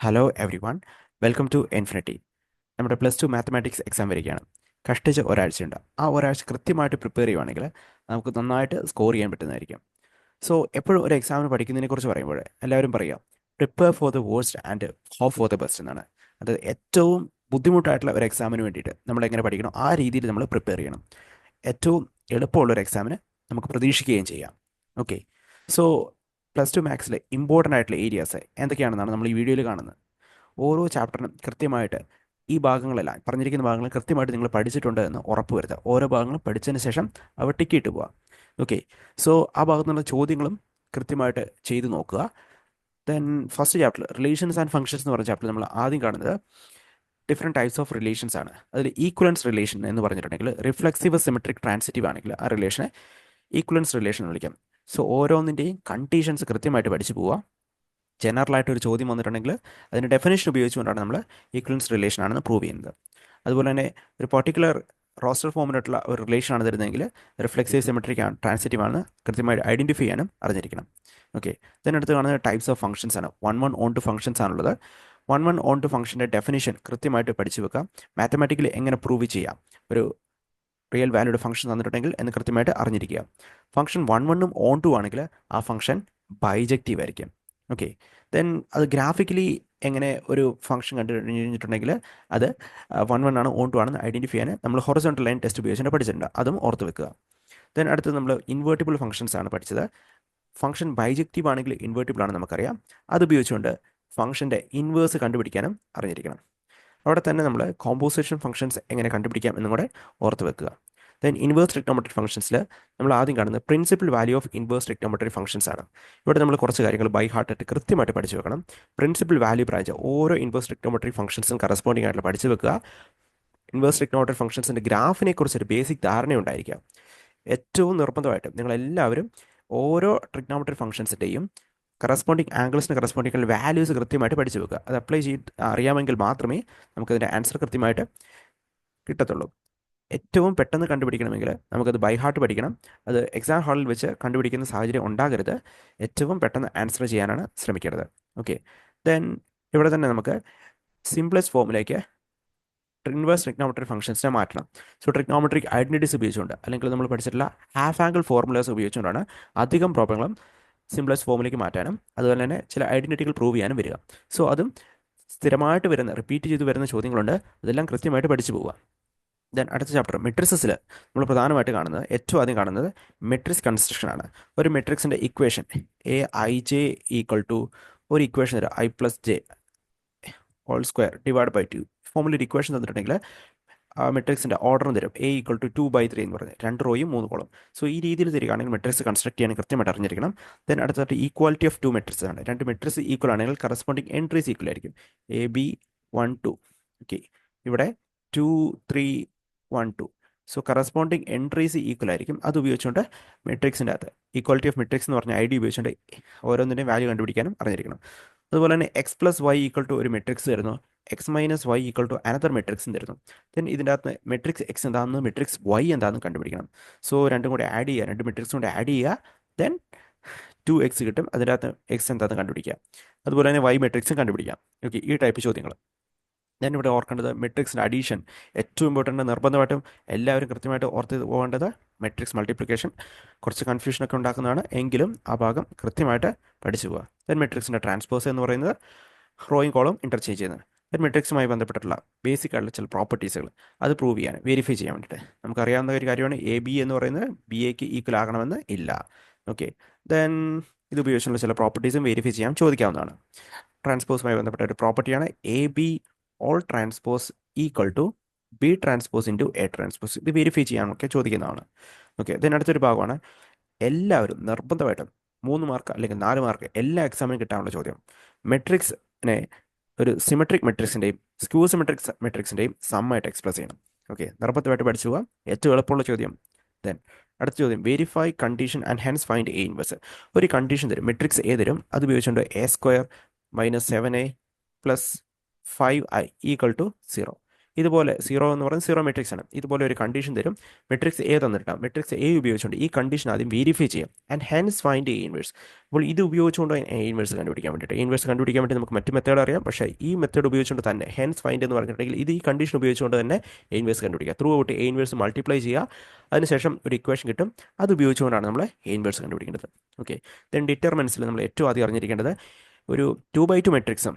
Hello everyone, welcome to infinity. നമ്മുടെ plus two mathematics exam വരികയാണ്. കഷ്ടിച്ച് ഒരാഴ്ചയുണ്ട്. ആ ഒരാഴ്ച കൃത്യമായിട്ട് പ്രിപ്പയർ ചെയ്യുവാണെങ്കിൽ നമുക്ക് നന്നായിട്ട് സ്കോർ ചെയ്യാൻ പറ്റുന്നതായിരിക്കും. സോ എപ്പോഴും ഒരു എക്സാമിന് പഠിക്കുന്നതിനെക്കുറിച്ച് പറയുമ്പോൾ എല്ലാവരും പറയുക prepare for the worst and hope for the best എന്നാണ്. അത് ഏറ്റവും ബുദ്ധിമുട്ടായിട്ടുള്ള ഒരു എക്സാമിന് വേണ്ടിയിട്ട് നമ്മൾ എങ്ങനെ പഠിക്കണം ആ രീതിയിൽ നമ്മൾ പ്രിപ്പയർ ചെയ്യണം. ഏറ്റവും എളുപ്പമുള്ള ഒരു എക്സാമിന് നമുക്ക് പ്രതീക്ഷിക്കുകയും ചെയ്യാം. ഓക്കെ, സോ പ്ലസ് ടു മാത്സിലെ ഇമ്പോർട്ടൻ്റ് ആയിട്ടുള്ള ഏരിയാസ് എന്തൊക്കെയാണെന്നാണ് നമ്മൾ ഈ വീഡിയോയിൽ കാണുന്നത്. ഓരോ ചാപ്റ്ററിനും കൃത്യമായിട്ട് ഈ ഭാഗങ്ങളെല്ലാം പറഞ്ഞിരിക്കുന്ന ഭാഗങ്ങൾ കൃത്യമായിട്ട് നിങ്ങൾ പഠിച്ചിട്ടുണ്ട് എന്ന് ഉറപ്പ് വരുത്തുക. ഓരോ ഭാഗങ്ങളും പഠിച്ചതിന് ശേഷം അവ ടിക്കിയിട്ട് പോവുക. ഓക്കെ, സോ ആ ഭാഗത്തു നിന്നുള്ള ചോദ്യങ്ങളും കൃത്യമായിട്ട് ചെയ്തു നോക്കുക. Then first chapter relations and functions എന്ന് പറഞ്ഞ ചാപ്റ്റർ നമ്മൾ ആദ്യം കാണുന്നത് ഡിഫറെൻറ്റ് ടൈപ്സ് ഓഫ് റിലേഷൻസ് ആണ്. അതിൽ ഈക്വലൻസ് റിലേഷൻ എന്ന് പറഞ്ഞിട്ടുണ്ടെങ്കിൽ റിഫ്ലെക്സീവ് സിമെട്രിക് ട്രാൻസിറ്റീവ് ആണെങ്കിൽ ആ റിലേഷനെ ഈക്വലൻസ് റിലേഷൻ എന്ന് വിളിക്കാം. സോ ഓരോന്നിൻ്റെയും കണ്ടീഷൻസ് കൃത്യമായിട്ട് പഠിച്ചു പോവുക. ജനറലായിട്ട് ഒരു ചോദ്യം വന്നിട്ടുണ്ടെങ്കിൽ അതിൻ്റെ ഡെഫിനേഷൻ ഉപയോഗിച്ചുകൊണ്ടാണ് നമ്മൾ ഈക്വലൻസ് റിലേഷൻ ആണെന്ന് പ്രൂവ് ചെയ്യുന്നത്. അതുപോലെ തന്നെ ഒരു പർട്ടിക്കുലർ റോസ്റ്റർ ഫോമിനായിട്ടുള്ള ഒരു റിലേഷൻ ആണ് തരുന്നതെങ്കിൽ റിഫ്ലെക്സീവ് സിമെട്രിക് ആണ്, ട്രാൻസിറ്റീവ് ആണ് കൃത്യമായി ഐഡൻറ്റിഫൈ ചെയ്യാനും അറിഞ്ഞിരിക്കണം. ഓക്കെ, ഇതിനടുത്ത് കാണുന്നത് ടൈപ്സ് ഓഫ് ഫംഗ്ഷൻസ് ആണ്. വൺ ഓൺ ടു ഫംഗ്ഷൻസ് ആണുള്ളത്. വൺ ഓൺ ടു ഫംഗ്ഷൻ്റെ ഡെഫിനേഷൻ കൃത്യമായിട്ട് പഠിച്ചു വെക്കാം. മാത്തമാറ്റിക്കലി എങ്ങനെ പ്രൂവ് ചെയ്യാം ഒരു റിയൽ വാല്യൂഡ് ഫംഗ്ഷൻ തന്നിട്ടുണ്ടെങ്കിൽ എന്ന് കൃത്യമായിട്ട് അറിഞ്ഞിരിക്കുക. ഫംഗ്ഷൻ വണ്ണും ഓൺ ടു ആണെങ്കിൽ ആ ഫംഗ്ഷൻ ബൈജക്റ്റീവ് ആയിരിക്കും. ഓക്കെ, ദെൻ അത് ഗ്രാഫിക്കലി എങ്ങനെ ഒരു ഫംഗ്ഷൻ കണ്ടു കഴിഞ്ഞിട്ടുണ്ടെങ്കിൽ അത് വൺ ആണ് ഓൺ ടു ആണെന്ന് ഐഡൻറ്റിഫൈ ചെയ്യാൻ നമ്മൾ ഹൊറിസോണ്ടൽ ലൈൻ ടെസ്റ്റ് ഉപയോഗിച്ചിട്ട് പഠിച്ചിട്ടുണ്ട്. അതും ഓർത്ത് വെക്കുക. ദെൻ അടുത്ത് നമ്മൾ ഇൻവേർട്ടിബിൾ ഫംഗ്ഷൻസ് ആണ് പഠിച്ചത്. ഫംഗ്ഷൻ ബൈജക്റ്റീവ് ആണെങ്കിൽ ഇൻവേർട്ടിബിൾ ആണ് നമുക്കറിയാം. അത് ഉപയോഗിച്ചുകൊണ്ട് ഫംഗ്ഷൻ്റെ ഇൻവേഴ്സ് കണ്ടുപിടിക്കാനും അറിഞ്ഞിരിക്കണം. അവിടെ തന്നെ നമ്മൾ കോമ്പോസിഷൻ ഫംഗ്ഷൻസ് എങ്ങനെ കണ്ടുപിടിക്കാം എന്നും കൂടെ ഓർത്ത് വെക്കുക. ദെൻ ഇൻവേഴ്സ് ട്രിഗ്നോമെട്രിക് ഫംഗ്ഷൻസിൽ നമ്മൾ ആദ്യം കാണുന്നത് principal value of inverse trigonometric functions ആണ്. ഇവിടെ നമ്മൾ കുറച്ച് കാര്യങ്ങൾ ബൈ ഹാർട്ടായിട്ട് കൃത്യമായിട്ട് പഠിച്ചു വെക്കണം. പ്രിൻസിപ്പൽ വാല്യൂ ബ്രാഞ്ച് ഓരോ ഇൻവേഴ്സ് ട്രിഗ്നോമെട്രിക് ഫംഗ്ഷൻസും കറസ്പോണ്ടിങ് ആയിട്ട് പഠിച്ചു വെക്കുക. ഇൻവേഴ്സ് ട്രിഗ്നോമെട്രിക് ഫംഗ്ഷൻസിൻ്റെ ഗ്രാഫിനെ കുറിച്ചൊരു ബേസിക് ധാരണ ഉണ്ടായിരിക്കുക. ഏറ്റവും നിർബന്ധമായിട്ടും നിങ്ങളെല്ലാവരും ഓരോ ട്രിഗ്നോമെട്രിക് ഫംഗ്ഷൻസിൻ്റെയും കറസ്പോണ്ടിങ് ആംഗിൾസിന് കറസ്പോണ്ടിങ് വാല്യൂസ് കൃത്യമായിട്ട് പഠിച്ചു വെക്കുക. അത് അപ്ലൈ ചെയ്ത് അറിയാമെങ്കിൽ മാത്രമേ നമുക്കതിൻ്റെ ആൻസർ കൃത്യമായിട്ട് കിട്ടത്തുള്ളൂ. ഏറ്റവും പെട്ടെന്ന് കണ്ടുപിടിക്കണമെങ്കിൽ നമുക്കത് ബൈ ഹാർട്ട് പഠിക്കണം. അത് എക്സാം ഹാളിൽ വെച്ച് കണ്ടുപിടിക്കുന്ന സാഹചര്യം ഉണ്ടാകരുത്. ഏറ്റവും പെട്ടെന്ന് ആൻസർ ചെയ്യാനാണ് ശ്രമിക്കേണ്ടത്. ഓക്കെ, ദെൻ ഇവിടെ തന്നെ നമുക്ക് സിംപ്ലസ്റ്റ് ഫോമിലേക്ക് ഇൻവേഴ്സ് ട്രിഗ്നോമെട്രിക് ഫംഗ്ഷൻസിനെ മാറ്റണം. സോ ട്രിഗ്നോമെട്രിക് ഐഡൻറ്റിറ്റീസ് ഉപയോഗിച്ചുകൊണ്ട് അല്ലെങ്കിൽ നമ്മൾ പഠിച്ചിട്ടുള്ള ഹാഫ് ആംഗിൾ ഫോർമുലേഴ്സ് ഉപയോഗിച്ചുകൊണ്ടാണ് അധികം പ്രോബ്ലങ്ങളും സിംപ്ലസ്റ്റ് ഫോമിലേക്ക് മാറ്റാനും അതുപോലെ തന്നെ ചില ഐഡൻറ്റിറ്റികൾ പ്രൂവ് ചെയ്യാനും വരിക. സോ അതും സ്ഥിരമായിട്ട് വരുന്ന റിപ്പീറ്റ് ചെയ്ത് വരുന്ന ചോദ്യങ്ങളുണ്ട്. അതെല്ലാം കൃത്യമായിട്ട് പഠിച്ചു പോവുക. ദെൻ അടുത്ത ചാപ്റ്റർ മെട്രിക്സിൽ നമ്മൾ പ്രധാനമായിട്ട് കാണുന്നത് ഏറ്റവും ആദ്യം കാണുന്നത് മെട്രിക്സ് കൺസ്ട്രക്ഷൻ ആണ്. ഒരു മെട്രിക്സിൻ്റെ ഇക്വേഷൻ Aij ഈക്വൽ ടു ഒരു ഇക്വേഷൻ തരാം I+J whole square divide by 2 ഫോമിൽ ഒരു ഇക്വേഷൻ തന്നിട്ടുണ്ടെങ്കിൽ ആ മെട്രിക്സിൻ്റെ ഓർഡറും തരും A ഈക്വൽ ടു 2/3 എന്ന് പറഞ്ഞ് 2 റോയും 3 കോളം. സോ ഈ രീതിയിൽ തരികയാണെങ്കിൽ മെട്രിക്സ് കൺസ്ട്രക്ട് ചെയ്യാൻ കൃത്യമായിട്ട് അറിഞ്ഞിരിക്കണം. ദെൻ അടുത്തായിട്ട് ഈക്വാലിറ്റി ഓഫ് ടു മെട്രിക്സ് ആണ്. രണ്ട് മെട്രിക്സ് ഈക്വൽ ആണെങ്കിൽ കറസ്പോണ്ടിങ് എൻട്രീസ് ഈക്വൽ ആയിരിക്കും. AB1 2. ഓക്കെ, ഇവിടെ 2 3 1 2. സോ കറസ്പോണ്ടിങ് എൻട്രീസ് ഈക്വൽ ആയിരിക്കും. അത് ഉപയോഗിച്ചുകൊണ്ട് മെട്രിക്സിൻ്റെ അകത്ത് ഈക്വാലിറ്റി ഓഫ് മെട്രിക്സ് എന്ന് പറഞ്ഞ ഐഡിയ ഉപയോഗിച്ചുകൊണ്ട് ഓരോന്നിൻ്റെയും വാല്യൂ കണ്ടുപിടിക്കാനും അറിഞ്ഞിരിക്കണം. അതുപോലെ തന്നെ X+Y ഈക്വൽ ടു ഒരു മെട്രിക്സ് തരുന്നു. X-Y ഈക്വൽ ടു അനദർ മെട്രിക്സും തരുന്നു. ദെൻ ഇതിൻ്റെ അകത്ത് മെട്രിക്സ് എക്സ് എന്താണെന്ന് മെട്രിക്സ് വൈ എന്താണെന്ന് കണ്ടുപിടിക്കണം. സോ രണ്ടും കൂടെ ആഡ് ചെയ്യുക, രണ്ട് മെട്രിക്സും കൂടെ ആഡ് ചെയ്യുക. ദെൻ 2x കിട്ടും. അതിൻ്റെ അകത്ത് എക്സ് എന്താണെന്ന് കണ്ടുപിടിക്കുക. അതുപോലെ തന്നെ വൈ മെട്രിക്സും കണ്ടുപിടിക്കാം. ഓക്കെ, ഈ ടൈപ്പ് ചോദ്യങ്ങൾ. ഞാൻ ഇവിടെ ഓർക്കേണ്ടത് മെട്രിക്സിൻ്റെ അഡീഷൻ ഏറ്റവും ഇമ്പോർട്ടൻ്റ്, നിർബന്ധമായിട്ടും എല്ലാവരും കൃത്യമായിട്ട് ഓർത്ത് പോകേണ്ടത് മെട്രിക്സ് മൾട്ടിപ്ലിക്കേഷൻ. കുറച്ച് കൺഫ്യൂഷനൊക്കെ ഉണ്ടാക്കുന്നതാണ്, എങ്കിലും ആ ഭാഗം കൃത്യമായിട്ട് പഠിച്ചു പോവുക. ദെൻ മെട്രിക്സിൻ്റെ ട്രാൻസ്പോസ് എന്ന് പറയുന്നത് റോയും കോളം ഇൻ്റർചേഞ്ച് ചെയ്യുന്നത്. ദെൻ മെട്രിക്സുമായി ബന്ധപ്പെട്ടിട്ടുള്ള ബേസിക് ആയിട്ടുള്ള ചില പ്രോപ്പർട്ടീസുകൾ അത് പ്രൂവ് ചെയ്യാൻ വെരിഫൈ ചെയ്യാൻ വേണ്ടിയിട്ട് നമുക്കറിയാവുന്ന ഒരു കാര്യമാണ് AB എന്ന് പറയുന്നത് BAക്ക് ഈക്വൽ ആകണമെന്ന് ഇല്ല. ഓക്കെ, ദെൻ ഇത് ഉപയോഗിച്ചുള്ള ചില പ്രോപ്പർട്ടീസും വെരിഫൈ ചെയ്യാൻ ചോദിക്കാവുന്നതാണ്. ട്രാൻസ്പോസുമായി ബന്ധപ്പെട്ട ഒരു പ്രോപ്പർട്ടിയാണ് AB whole transpose equal to B transpose into A transpose. ഇത് വെരിഫൈ ചെയ്യാനൊക്കെ ചോദിക്കുന്നതാണ്. ഓക്കെ, ഇതിനടുത്തൊരു ഭാഗമാണ് എല്ലാവരും നിർബന്ധമായിട്ടും 3 മാർക്ക് അല്ലെങ്കിൽ 4 മാർക്ക് എല്ലാ എക്സാമിനും കിട്ടാനുള്ള ചോദ്യം. മെട്രിക്സിനെ ഒരു സിമെട്രിക് മെട്രിക്സിൻ്റെയും സ്ക്യൂ സിമെട്രിക് മെട്രിക്സിൻ്റെയും സമ്മായിട്ട് എക്സ്പ്രസ് ചെയ്യണം. ഓക്കെ, നിർബന്ധമായിട്ട് പഠിച്ചു പോകാം. ഏറ്റവും എളുപ്പമുള്ള ചോദ്യം. ദെൻ അടുത്ത ചോദ്യം verify condition and hence find A inverse. ഒരു കണ്ടീഷൻ തരും, മെട്രിക്സ് A തരും. അത് ഉപയോഗിച്ചുകൊണ്ട് A² - 7A + 5i equal to 0. ഇതുപോലെ സീറോ എന്ന് പറയുന്നത് സീറോ മെട്രിക്സ് ആണ്. ഇതുപോലെ ഒരു കണ്ടീഷൻ തരും. മെട്രിക്സ് എ തന്നിട്ടാണ്. മെട്രിക്സ് എ ഉപയോഗിച്ചുകൊണ്ട് ഈ കണ്ടീഷൻ ആദ്യം വെരിഫൈ ചെയ്യാം. And hence find A inverse. അപ്പോൾ ഇത് ഉപയോഗിച്ചുകൊണ്ട് എ ഇൻവേഴ്സ് കണ്ടുപിടിക്കാൻ വേണ്ടിയിട്ട്, എ ഇൻവേഴ്സ് കണ്ടുപിടിക്കാൻ വേണ്ടി നമുക്ക് മറ്റ് മെത്തേഡ് അറിയാം. പക്ഷേ ഈ മെത്തേഡ് ഉപയോഗിച്ചുകൊണ്ട് തന്നെ ഹെൻസ് ഫൈൻഡ് എന്ന് പറഞ്ഞിട്ടുണ്ടെങ്കിൽ ഇത് ഈ കണ്ടീഷൻ ഉപയോഗിച്ചുകൊണ്ട് തന്നെ എ ഇൻവേഴ്സ് കണ്ടുപിടിക്കുക. Through out A inverse multiply ചെയ്യുക. അതിനുശേഷം ഒരു ഇക്വേഷൻ കിട്ടും. അത് ഉപയോഗിച്ചുകൊണ്ടാണ് നമ്മൾ എ ഇൻവേഴ്സ് കണ്ടുപിടിക്കേണ്ടത്. ഓക്കെ. ദെൻ ഡിറ്റർമിനൻസിൽ നമ്മൾ ഏറ്റവും ആദ്യം അറിഞ്ഞിരിക്കേണ്ടത് ഒരു 2x2 മെട്രിക്സും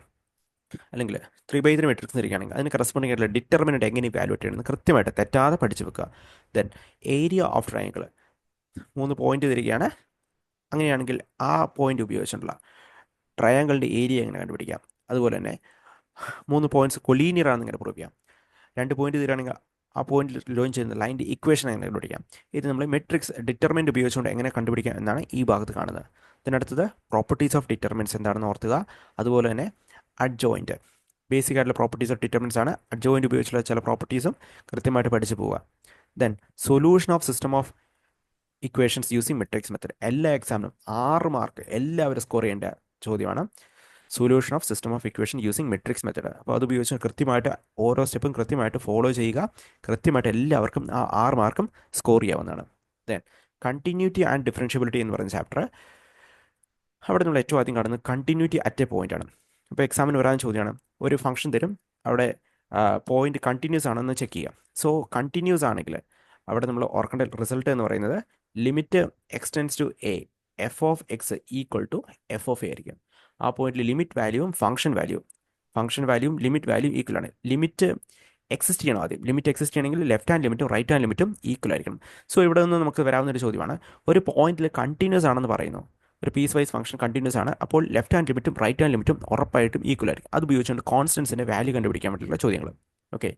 അല്ലെങ്കിൽ 3x3 മെട്രിക്സ് ഇരിക്കുകയാണെങ്കിൽ അതിന് കറസ്പോണ്ടിങ് ആയിട്ടുള്ള ഡിറ്റർമിനൻ്റ് എങ്ങനെ വാല്യൂറ്റ് ചെയ്യണമെന്ന് കൃത്യമായിട്ട് തെറ്റാതെ പഠിച്ചു വെക്കുക. Then area of triangle 3 point തരികയാണ്. അങ്ങനെയാണെങ്കിൽ ആ പോയിന്റ് ഉപയോഗിച്ചിട്ടുള്ള ട്രയാങ്കിളിൻ്റെ ഏരിയ എങ്ങനെ കണ്ടുപിടിക്കാം. അതുപോലെ തന്നെ 3 പോയിന്റ്സ് കൊലീനിയർ ആണെന്ന് ഇങ്ങനെ പ്രൂവ് ചെയ്യാം. 2 പോയിന്റ് തരികയാണെങ്കിൽ ആ പോയിന്റിൽ ജോയിൻ ചെയ്യുന്ന ലൈൻ്റെ ഇക്വേഷൻ എങ്ങനെ കണ്ടുപിടിക്കാം. ഇത് നമ്മൾ മെട്രിക്സ് ഡിറ്റർമിനൻ്റ് ഉപയോഗിച്ചുകൊണ്ട് എങ്ങനെ കണ്ടുപിടിക്കാം എന്നാണ് ഈ ഭാഗത്ത് കാണുന്നത്. ഇതിനടുത്തത് പ്രോപ്പർട്ടീസ് ഓഫ് ഡിറ്റർമിനൻസ് എന്താണെന്ന് ഓർത്തുക. അതുപോലെ തന്നെ അഡ്ജോയിൻറ്റ് ബേസിക് ആയിട്ടുള്ള പ്രോപ്പർട്ടീസ് ഓഫ് ഡിറ്റർമിനൻസ് ആണ്. അഡ്ജോയിൻറ്റ് ഉപയോഗിച്ചുള്ള ചില പ്രോപ്പർട്ടീസും കൃത്യമായിട്ട് പഠിച്ചു പോവുക. Then solution of system of equations using matrix method. എല്ലാ എക്സാമിനും 6 മാർക്ക് എല്ലാവരും സ്കോർ ചെയ്യേണ്ട ചോദ്യമാണ്. Solution of system of equation using matrix method. അപ്പോൾ അത് ഉപയോഗിച്ച് കൃത്യമായിട്ട് ഓരോ സ്റ്റെപ്പും കൃത്യമായിട്ട് ഫോളോ ചെയ്യുക. കൃത്യമായിട്ട് എല്ലാവർക്കും ആ 6 മാർക്കും സ്കോർ ചെയ്യാവുന്നതാണ്. ദെൻ കണ്ടിന്യൂറ്റി ആൻഡ് ഡിഫറൻഷ്യബിലിറ്റി എന്ന് പറയുന്ന ചാപ്റ്റർ, അവിടെ നമ്മൾ ഏറ്റവും ആദ്യം കാണുന്നത് കണ്ടിന്യൂറ്റി അറ്റ് എ പോയിന്റ് ആണ്. അപ്പോൾ എക്സാമിന് വരാൻ ചോദ്യമാണ്, ഒരു ഫംഗ്ഷൻ തരും, അവിടെ പോയിന്റ് കണ്ടിന്യൂസ് ആണെന്ന് ചെക്ക് ചെയ്യാം. സോ കണ്ടിന്യൂസ് ആണെങ്കിൽ അവിടെ നമ്മൾ ഓർക്കേണ്ട റിസൾട്ട് എന്ന് പറയുന്നത് limit x tends to a f of x equal to F of a ആയിരിക്കും. ആ പോയിന്റിൽ ലിമിറ്റ് വാല്യൂവും ഫംഗ്ഷൻ വാല്യൂവും ലിമിറ്റ് വാല്യൂ ഈക്വൽ ആണ്. ലിമിറ്റ് എക്സിസ്റ്റ് ചെയ്യണം ആദ്യം. ലിമിറ്റ് എക്സിസ്റ്റ് ചെയ്യണമെങ്കിൽ ലെഫ്റ്റ് ഹാൻഡ് ലിമിറ്റും റൈറ്റ് ഹാൻഡ് ലിമിറ്റും ഈക്വൽ ആയിരിക്കണം. സോ ഇവിടെ നിന്ന് നമുക്ക് വരാവുന്ന ഒരു ചോദ്യമാണ്, ഒരു പോയിന്റിൽ കണ്ടിന്യൂസ് ആണെന്ന് പറയുന്നു, ഒരു പീസ് വൈസ് ഫംഗ്ഷൻ കണ്ടിന്യൂസ് ആണ്, അപ്പോൾ ലെഫ്റ്റ് ഹാൻഡ് ലിമിറ്റും റൈറ്റ് ഹാൻഡ് ലിമിറ്റും ഉറപ്പായിട്ടും ഈക്വൽ ആയിരിക്കും. അത് ഉപയോഗിച്ചുകൊണ്ട് കോൺസ്റ്റൻസിൻ്റെ വാല്യൂ കണ്ടുപിടിക്കാൻ വേണ്ടിയിട്ടുള്ള ചോദ്യങ്ങൾ. ഓക്കെ.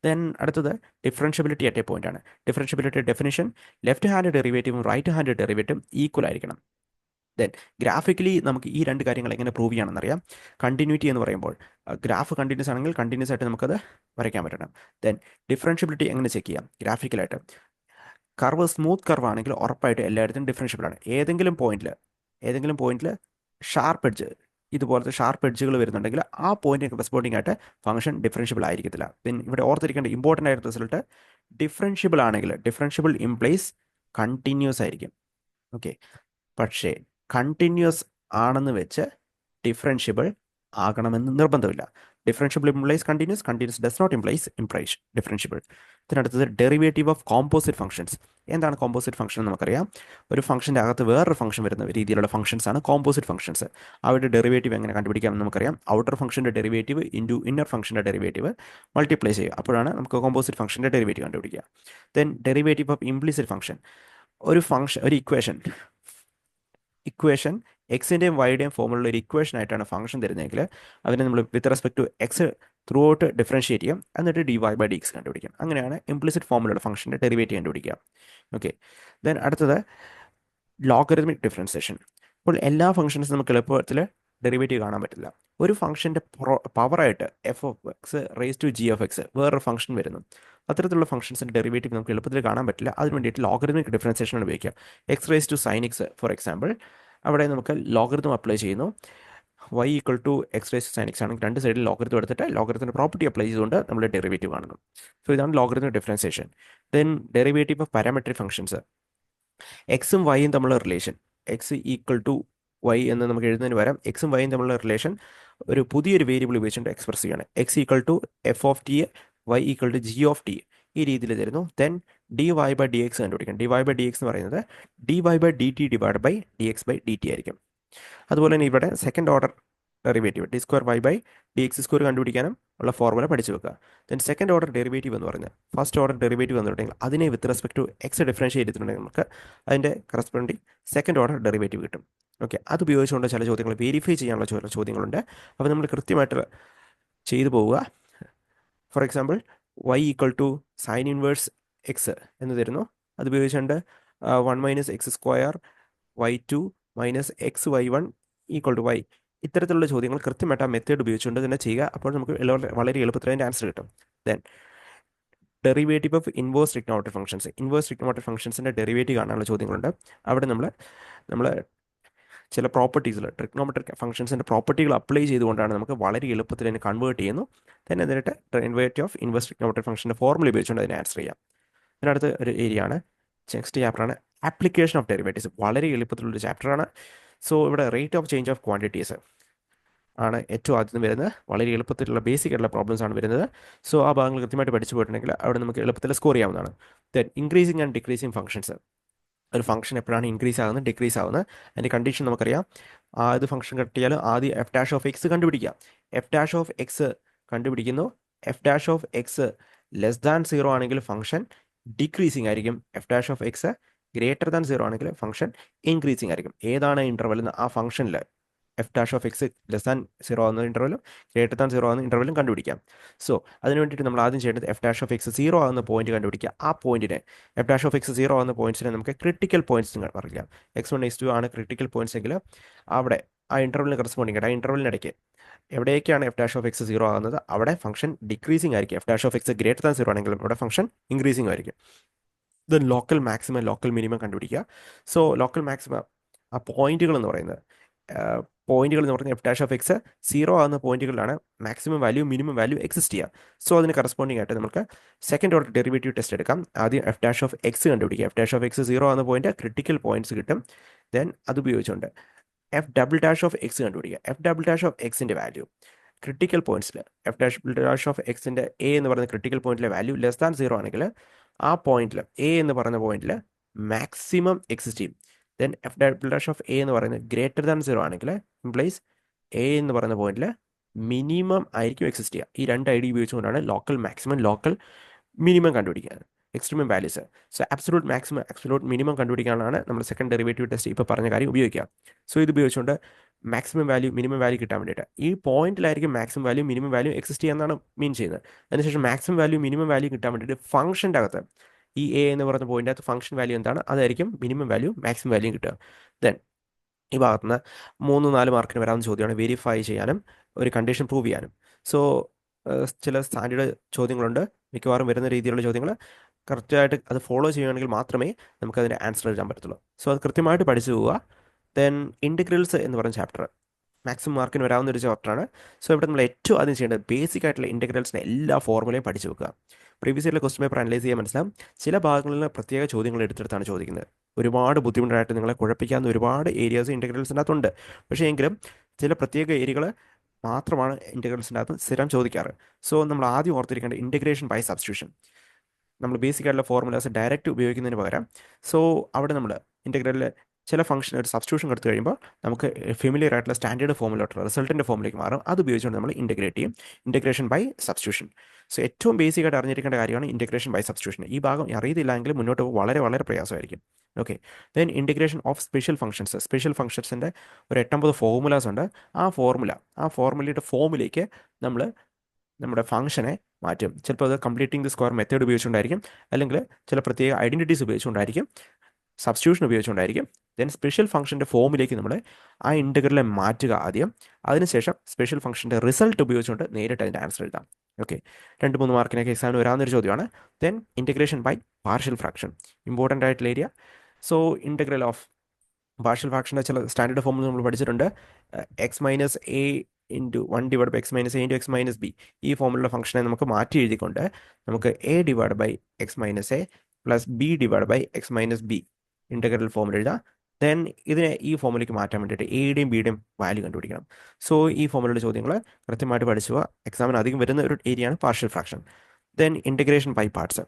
ദെൻ അടുത്തത് ഡിഫറൻഷ്യബിലിറ്റി അറ്റ് എ പോയിന്റ് ആണ്. ഡിഫറൻഷ്യബിലിറ്റി ഡെഫിനിഷൻ, ലെഫ്റ്റ് ഹാൻഡ് ഡെറിവേറ്റീവും റൈറ്റ് ഹാൻഡ് ഡെറിവേറ്റീവും ഈക്വൽ ആയിരിക്കണം. ദെൻ ഗ്രാഫിക്കലി നമുക്ക് ഈ 2 കാര്യങ്ങൾ എങ്ങനെ പ്രൂവ് ചെയ്യണമെന്നറിയാം. കണ്ടിന്യൂറ്റി എന്ന് പറയുമ്പോൾ ഗ്രാഫ് കണ്ടിന്യൂസ് ആണെങ്കിൽ കണ്ടിന്യൂസ് ആയിട്ട് നമുക്കത് വരയ്ക്കാൻ പറ്റണം. ദെൻ ഡിഫറൻഷ്യബിലിറ്റി എങ്ങനെ ചെക്ക് ചെയ്യാം ഗ്രാഫിക്കലായിട്ട്. കർവ് സ്മൂത്ത് കർവ് ആണെങ്കിൽ ഉറപ്പായിട്ട് എല്ലായിടത്തും ഡിഫറൻഷ്യബിൾ ആണ്. ഏതെങ്കിലും പോയിന്റിൽ ഷാർപ്പ് എഡ്ജ്, ഇതുപോലത്തെ ഷാർപ്പ് എഡ്ജുകൾ വരുന്നുണ്ടെങ്കിൽ ആ പോയിന്റിന് കറസ്പോണ്ടിങ് ആയിട്ട് ഫംഗ്ഷൻ ഡിഫറൻഷ്യബിൾ ആയിരിക്കത്തില്ല. പിന്നെ ഇവിടെ ഓർത്തിരിക്കേണ്ട ഇമ്പോർട്ടൻ്റ് ആയിട്ട് റിസൾട്ട്, ഡിഫറൻഷ്യബിൾ ഇംപ്ലൈസ് കണ്ടിന്യൂസ് ആയിരിക്കും. ഓക്കെ. പക്ഷേ കണ്ടിന്യൂസ് ആണെന്ന് വെച്ച് ഡിഫറൻഷ്യബിൾ ആകണമെന്ന് നിർബന്ധമില്ല. Differentiable implies continuous does not implies differentiable. ഇതിനടുത്തത് ഡെറിവേറ്റീവ് ഓഫ് കോമ്പോസിറ്റ് ഫംഗ്ഷൻസ്. എന്താണ് കോമ്പോസിറ്റ് ഫംഗ്ഷൻ എന്ന് നമുക്കറിയാം. ഒരു ഫംഗ്ഷൻ്റെ അകത്ത് വേറൊരു ഫംഗ്ഷൻ വരുന്ന രീതിയിലുള്ള ഫംഗ്ഷൻസ് ആണ് കോമ്പോസിറ്റ് ഫംഗ്ഷൻസ്. അവരുടെ ഡെറിവേറ്റീവ് എങ്ങനെ കണ്ടുപിടിക്കാമെന്ന് നമുക്കറിയാം. ഔട്ടർ ഫംഗ്ഷൻ്റെ ഡെറിവേറ്റീവ് ഇൻറ്റു ഇന്നർ ഫംഗ്ഷൻ്റെ ഡെറിവേറ്റീവ് മൾട്ടിപ്ലൈ ചെയ്യുക. അപ്പോഴാണ് നമുക്ക് കോമ്പോസിറ്റ് ഫംഗ്ഷൻ്റെ ഡെറിവേറ്റീവ് കണ്ടുപിടിക്കുക. Then derivative of implicit function. ഒരു ഇക്വേഷൻ എക്സിൻ്റെയും വൈയുടെയും ഫോമുള്ള ഒരു ഇക്വേഷൻ ആയിട്ടാണ് ഫംഗ്ഷൻ തരുന്നതെങ്കിൽ അതിനെ നമ്മൾ with respect to x throughout differentiate ചെയ്യാം. എന്നിട്ട് dy/dx കണ്ടുപിടിക്കാം. അങ്ങനെയാണ് ഇംപ്ലിസിറ്റ് ഫോമിലുള്ള ഫംഗ്ഷൻ്റെ ഡെറിവേറ്റീവ് കണ്ടുപിടിക്കുക. ഓക്കെ. ദെൻ അടുത്തത് ലോഗരിതമിക് ഡിഫറൻസിയേഷൻ. അപ്പോൾ എല്ലാ ഫംഗ്ഷൻസും നമുക്ക് എളുപ്പത്തിൽ ഡെറിവേറ്റീവ് കാണാൻ പറ്റില്ല. ഒരു ഫംഗ്ഷൻ്റെ പവറായിട്ട് F of X raise to G of X വേറൊരു ഫംഗ്ഷൻ വരുന്നു. അത്തരത്തിലുള്ള ഫംഗ്ഷൻസിൻ്റെ ഡെറിവേറ്റീവ് നമുക്ക് എളുപ്പത്തിൽ കാണാൻ പറ്റില്ല. അതിന് വേണ്ടിയിട്ട് ലോഗരിതമിക് ഡിഫറൻസിയേഷൻ ഉപയോഗിക്കുക. X raise to sine X for example, അവിടെ നമുക്ക് ലോഗരിതം അപ്ലൈ ചെയ്യുന്നു. y equal to X raise to sine X ആണെങ്കിൽ 2 സൈഡിൽ ലോഗരിതം എടുത്തിട്ട് ലോഗരിതത്തിൻ്റെ പ്രോപ്പർട്ടി അപ്ലൈ ചെയ്തുകൊണ്ട് നമ്മൾ ഡെറിവേറ്റീവ് കാണുന്നു. സോ ഇതാണ് logarithmic differentiation. Then derivative of parametric functions. എക്സും വൈയും തമ്മിലുള്ള relation, X equal to Y എന്ന് നമുക്ക് എഴുതുന്നതിന് പകരം എക്സും വൈയും തമ്മിലുള്ള റിലേഷൻ ഒരു പുതിയൊരു വേരിയബിൾ ഉപയോഗിച്ചുകൊണ്ട് എക്സ്പ്രസ് ചെയ്യണം. X equal to F of T, Y equal to G of T, ഈ രീതിയിൽ തരുന്നു. ദെൻ dy/dx കണ്ടുപിടിക്കണം. dy/dx എന്ന് പറയുന്നത് dy/dt ഡിവൈഡ് ബൈ dx/dt ആയിരിക്കും. അതുപോലെ തന്നെ ഇവിടെ സെക്കൻഡ് ഓർഡർ ഡെറിവേറ്റീവ് d²y/dx² കണ്ടുപിടിക്കാനും ഉള്ള ഫോർമുല പഠിച്ചു വെക്കുക. ദെൻ സെക്കൻഡ് ഓർഡർ ഡെറിവേറ്റീവ് എന്ന് പറയുന്നത് ഫസ്റ്റ് ഓർഡർ ഡെറിവേറ്റീവ് വന്നിട്ടുണ്ടെങ്കിൽ അതിനെ with respect to X differentiate ചെയ്തിട്ടുണ്ടെങ്കിൽ നമുക്ക് അതിൻ്റെ കറസ്പോണ്ടിങ് സെക്കൻഡ് ഓർഡർ ഡെറിവേറ്റീവ് കിട്ടും. ഓക്കെ. അത് ഉപയോഗിച്ചുകൊണ്ട് ചില ചോദ്യങ്ങൾ വെരിഫൈ ചെയ്യാനുള്ള ചില ചോദ്യങ്ങളുണ്ട്. അപ്പോൾ നമ്മൾ കൃത്യമായിട്ട് ചെയ്തു പോവുക. For example y equal to sine inverse X എന്ന് തരുന്നു. അത് ഉപയോഗിച്ചുകൊണ്ട് 1 - x² y2 - xy1 equal to y, ഇത്തരത്തിലുള്ള ചോദ്യങ്ങൾ കൃത്യമായിട്ട് ആ മെത്തേഡ് ഉപയോഗിച്ചുകൊണ്ട് തന്നെ ചെയ്യുക. അപ്പോൾ നമുക്ക് വളരെ എളുപ്പത്തിൽ അതിൻ്റെ ആൻസർ കിട്ടും. Then derivative of inverse trigonometric ഫംഗ്ഷൻസിൻ്റെ ഡെറിവേറ്റീവ് കാണാനുള്ള ചോദ്യങ്ങളുണ്ട്. അവിടെ നമ്മൾ ചില പ്രോപ്പർട്ടീസിൽ ട്രിഗ്നോമെട്രിക് ഫംഗ്ഷൻസിൻ്റെ പ്രോപ്പർട്ടികൾ അപ്ലൈ ചെയ്തുകൊണ്ടാണ് നമുക്ക് വളരെ എളുപ്പത്തിൽ അതിനെ കൺവേർട്ട് ചെയ്യുന്നു. തന്നെ എന്നിട്ട് ഡെറിവേറ്റീവ് ഓഫ് ഇൻവേഴ്സ് ട്രിഗ്നോമെട്രിക് ഫംഗ്ഷൻ്റെ ഫോർമുല ഉപയോഗിച്ചുകൊണ്ട് അതിനെ ആൻസർ ചെയ്യാം. ഇതിനടുത്ത് ഒരു ഏരിയ ആണ്, നെക്സ്റ്റ് ചാപ്റ്ററാണ് ആപ്ലിക്കേഷൻ ഓഫ് ഡെറിവേറ്റീവ്സ്. വളരെ എളുപ്പത്തിലുള്ളൊരു ചാപ്റ്ററാണ്. സോ ഇവിടെ rate of change of quantities ആണ് ഏറ്റവും ആദ്യം വരുന്നത്. വളരെ എളുപ്പത്തിലുള്ള ബേസിക് ആയിട്ടുള്ള പ്രോബ്ലംസ് ആണ് വരുന്നത്. സോ ആ ഭാഗങ്ങൾ കൃത്യമായിട്ട് പഠിച്ചു പോയിട്ടുണ്ടെങ്കിൽ അവിടെ നമുക്ക് എളുപ്പത്തിൽ സ്കോർ ചെയ്യാവുന്നതാണ്. Then increasing and decreasing functions. ഒരു ഫംഗ്ഷൻ എപ്പോഴാണ് ഇൻക്രീസ് ആകുന്നത് ഡിക്രീസ് ആകുന്നത് അതിൻ്റെ കണ്ടീഷൻ നമുക്കറിയാം. ആദ്യ ഫംഗ്ഷൻ കിട്ടിയാൽ ആദ്യം എഫ് ഡാഷ് ഓഫ് എക്സ് കണ്ടുപിടിക്കാം. എഫ് ഡാഷ് ഓഫ് എക്സ് കണ്ടുപിടിക്കുന്നു. F dash of X less than 0 ആണെങ്കിൽ ഫംഗ്ഷൻ ഡിക്രീസിങ് ആയിരിക്കും. F dash of X greater than 0 ആണെങ്കിൽ ഫംഗ്ഷൻ ഇൻക്രീസിങ് ആയിരിക്കും. ഏതാണ് ഇൻ്റർവെൽ എന്ന് ആ ഫംഗ്ഷനിൽ F dash of X less than 0 ആകുന്ന ഇൻ്റർവെലും ഗ്രേറ്റർ ദാൻ 0 ആകുന്ന ഇൻ്റർവെലും കണ്ടുപിടിക്കാം. സോ അതിന് വേണ്ടിയിട്ട് നമ്മൾ ആദ്യം ചെയ്യേണ്ടത് എഫ് ഡാഷ് ഓഫ് എക്സ് 0 ആകുന്ന പോയിന്റ് കണ്ടുപിടിക്കുക. ആ പോയിന്റിനെ എഫ് ഡാഷ് ഓഫ് എക്സ് 0 ആകുന്ന പോയിന്റ്സിനെ നമുക്ക് ക്രിട്ടിക്കൽ പോയിന്റ്സ് പറയാം. x1 x2 ആണ് ക്രിട്ടിക്കൽ പോയിന്റ്സ് എങ്കിൽ അവിടെ ആ ഇൻ്റർവെലിന് കറസ്പോണ്ടിങ് ആയിട്ട് ആ ഇൻ്റർവെലിനിടയ്ക്ക് എവിടേക്കാണ് എഫ് ഡാഷ് ഓഫ് എക്സ് 0 ആകുന്നത് അവിടെ ഫംഗ്ഷൻ ഡിക്രീസിങ് ആയിരിക്കും. F dash of X greater than 0 ആണെങ്കിലും അവിടെ ഫംഗ്ഷൻ ഇൻക്രീസിങ് ആയിരിക്കും. Then local maximum local minimum കണ്ടുപിടിക്കുക. സോ ലോക്കൽ മാക്സിമം ആ പോയിന്റുകൾ എന്ന് പറയുന്നത് എഫ് ഡാഷ് ഓഫ് എക്സ് 0 ആകുന്ന പോയിന്റുകളിലാണ് maximum value minimum value exist ചെയ്യുക. സോ അതിന് കറസ്പോണ്ടിങ് ആയിട്ട് നമുക്ക് സെക്കൻഡ് ഓർഡർ ഡെറിവേറ്റീവ് ടെസ്റ്റ് എടുക്കാം. ആദ്യം എഫ് ഡാഷ് ഓഫ് എക്സ് കണ്ടുപിടിക്കുക. എഫ് ഡാഷ് ഓഫ് എക്സ് 0 ആകുന്ന പോയിന്റ് ക്രിട്ടിക്കൽ പോയിന്റ്സ് കിട്ടും. ദെൻ അത് ഉപയോഗിച്ചുകൊണ്ട് f double dash of x കണ്ടുപിടിക്കുക. എഫ് ഡബിൾ ഡാഷ് ഓഫ് എക്സിൻ്റെ വാല്യൂ ക്രിട്ടിക്കൽ പോയിന്റ്സിൽ എഫ് ഡാഷ് ഓഫ് എക്സിൻ്റെ എ എന്ന് പറയുന്ന ക്രിട്ടിക്കൽ പോയിന്റിലെ വാല്യൂ ലെസ് ദാൻ 0 ആണെങ്കിൽ ആ പോയിന്റിൽ എ എന്ന് പറയുന്ന പോയിന്റിൽ മാക്സിമം എക്സിസ്റ്റ് ചെയ്യും. Then F double dash of A എന്ന് പറയുന്നത് ഗ്രേറ്റർ ദാൻ 0 ആണെങ്കിൽ ഇംപ്ലൈസ് എ എന്ന് പറയുന്ന പോയിന്റിൽ മിനിമം ആയിരിക്കും എക്സിസ്റ്റ് ചെയ്യുക. ഈ രണ്ട് ഐഡിയ ഉപയോഗിച്ചുകൊണ്ടാണ് ലോക്കൽ മാക്സിമം ലോക്കൽ മിനിമം കണ്ടുപിടിക്കുക. Extremum values. So absolute maximum absolute minimum കണ്ടുപിടിക്കാനാണ് നമ്മൾ സെക്കൻഡ് ഡെറിവേറ്റീവ് ടെസ്റ്റ് ഇപ്പോൾ പറഞ്ഞ കാര്യം ഉപയോഗിക്കുക. സോ ഇത് ഉപയോഗിച്ചുകൊണ്ട് മാക്സിമം വാല്യൂ മിനിമം വാല്യൂ കിട്ടാൻ വേണ്ടിയിട്ട് ഈ പോയിന്റിലായിരിക്കും maximum value minimum value exist ചെയ്യാന്നാണ് മീൻ ചെയ്യുന്നത്. അതിനുശേഷം മാക്സിമം വാല്യൂ മിനിമം വാല്യൂ കിട്ടാൻ വേണ്ടിയിട്ട് ഫംഗ്ഷൻ്റെ അകത്ത് ഈ എ എന്ന് പറയുന്ന പോയിന്റ് അകത്ത് ഫംഗ്ഷൻ വാല്യൂ എന്താണ് അതായിരിക്കും മിനിമം വാല്യൂ മാക്സിമം വാല്യൂ കിട്ടുക. ദെൻ ഈ ഭാഗത്തുനിന്ന് 3-4 മാർക്കിന് വരാവുന്ന ചോദ്യമാണ് വെരിഫൈ ചെയ്യാനും ഒരു കണ്ടീഷൻ പ്രൂവ് ചെയ്യാനും. സോ ചില സ്റ്റാൻഡേർഡ് ചോദ്യങ്ങളുണ്ട്, മിക്കവാറും വരുന്ന രീതിയിലുള്ള ചോദ്യങ്ങൾ കറക്റ്റായിട്ട് അത് ഫോളോ ചെയ്യുകയാണെങ്കിൽ മാത്രമേ നമുക്ക് അതിൻ്റെ ആൻസർ എഴുതാൻ പറ്റത്തുള്ളൂ. സോ അത് കൃത്യമായിട്ട് പഠിച്ചു പോവുക. ദെൻ ഇൻറ്റഗ്രൽസ് എന്ന് പറയുന്ന ചാപ്റ്റർ മാക്സിമം മാർക്കിന് വരാവുന്ന ഒരു ചാപ്റ്ററാണ്. സോ ഇവിടെ നമ്മൾ ഏറ്റവും ആദ്യം ചെയ്യേണ്ടത് ബേസിക് ആയിട്ടുള്ള ഇൻറ്റഗ്രൽസിൻ്റെ എല്ലാ ഫോർമുലയും പഠിച്ചു വെക്കുക. പ്രീവിയസ് ഇയറിലെ ക്വസ്റ്റ്യൻ പേപ്പർ അനലൈസ് ചെയ്യാൻ മനസ്സിലാവും. ചില ഭാഗങ്ങളിൽ പ്രത്യേക ചോദ്യങ്ങൾ എടുത്തെടുത്താണ് ചോദിക്കുന്നത്. ഒരുപാട് ബുദ്ധിമുട്ടായിട്ട് നിങ്ങളെ കുഴപ്പിക്കാവുന്ന ഒരുപാട് ഏരിയാസ് ഇൻറ്റഗ്രൽസിൻ്റെ അകത്തുണ്ട്. പക്ഷേ എങ്കിലും ചില പ്രത്യേക ഏരിയകൾ മാത്രമാണ് ഇൻറ്റഗ്രൽസിൻ്റെ അകത്ത് സ്ഥിരം ചോദിക്കാറ്. സോ നമ്മൾ ആദ്യം ഓർത്തിരിക്കേണ്ട ഇൻറ്റഗ്രേഷൻ ബൈ സബ്സ്റ്റിറ്റ്യൂഷൻ. നമ്മൾ ബേസിക് ആയിട്ടുള്ള ഫോർമുലാസ് ഡയറക്റ്റ് ഉപയോഗിക്കുന്നതിന് പകരം അവിടെ നമ്മൾ ഇൻറ്റഗ്രലിൽ ചില ഫംഗ്ഷൻ ഒരു സബ്സ്റ്റിറ്റ്യൂഷൻ എടുത്തു കഴിയുമ്പോൾ നമുക്ക് ഫെമിലിയർ ആയിട്ടുള്ള സ്റ്റാൻഡേർഡ് ഫോർമുലോട്ട് റിസൾട്ടിൻ്റെ ഫോമിലേക്ക് മാറും. അത് ഉപയോഗിച്ചുകൊണ്ട് നമ്മൾ ഇൻറ്റഗ്രേറ്റ് ചെയ്യും. Integration by substitution. സോ ഏറ്റവും ബേസിക് ആയിട്ട് അറിഞ്ഞിരിക്കേണ്ട കാര്യമാണ് ഇൻറ്റഗ്രേഷൻ ബൈ സബ്സ്റ്റിറ്റ്യൂഷൻ. ഈ ഭാഗം അറിയത്തില്ലെങ്കിൽ മുന്നോട്ട് വളരെ വളരെ പ്രയാസമായിരിക്കും. Okay. Then integration of special functions. Special ഫംഗ്ഷൻസിൻ്റെ ഒരു 8-9 ഫോർമുലാസ് ഉണ്ട്. ആ ഫോർമുലയുടെ ഫോമിലേക്ക് നമ്മൾ നമ്മുടെ ഫംഗ്ഷനെ മാറ്റും. ചിലപ്പോൾ അത് കംപ്ലീറ്റിംഗ് ദി സ്ക്വയർ മെത്തേഡ് ഉപയോഗിച്ചുകൊണ്ടായിരിക്കും, അല്ലെങ്കിൽ ചില പ്രത്യേക ഐഡൻറ്റിറ്റീസ് ഉപയോഗിച്ചുകൊണ്ടായിരിക്കും, സബ്സ്റ്റിറ്റ്യൂഷൻ ഉപയോഗിച്ചുകൊണ്ടായിരിക്കും. ദെൻ സ്പെഷ്യൽ ഫംഗ്ഷൻ്റെ ഫോമിലേക്ക് നമ്മൾ ആ ഇൻറ്റഗ്രലിനെ മാറ്റുക ആദ്യം. അതിനുശേഷം സ്പെഷ്യൽ ഫംഗ്ഷൻ്റെ റിസൾട്ട് ഉപയോഗിച്ചുകൊണ്ട് നേരിട്ട് അതിൻ്റെ ആൻസർ എഴുതാം. ഓക്കെ. 2-3 മാർക്കിനൊക്കെ എക്സാമിന് വരാവുന്നൊരു ചോദ്യമാണ്. Then integration by partial fraction, important ആയിട്ടുള്ള area. So integral of partial ഫ്രാക്ഷൻ്റെ ചില സ്റ്റാൻഡേർഡ് ഫോമിൽ നമ്മൾ പഠിച്ചിട്ടുണ്ട്. X minus a into 1 divide by x minus a into x minus b. ഈ ഫോമിലുള്ള ഫംഗ്ഷനെ നമുക്ക് മാറ്റി എഴുതിക്കൊണ്ട് നമുക്ക് a divide by x minus a plus b divide by x minus b integral ഫോമിൽ എഴുതാം. ദെൻ ഇതിനെ ഈ ഫോമിലേക്ക് മാറ്റാൻ വേണ്ടിയിട്ട് എയുടെയും ബിയുടെയും വാല്യൂ കണ്ടുപിടിക്കണം. സോ ഈ ഫോമിലുള്ള ചോദ്യങ്ങൾ കൃത്യമായിട്ട് പഠിച്ചു പോവുക. എക്സാമിന് അധികം വരുന്ന ഒരു ഏരിയയാണ് partial fraction. Then integration by parts.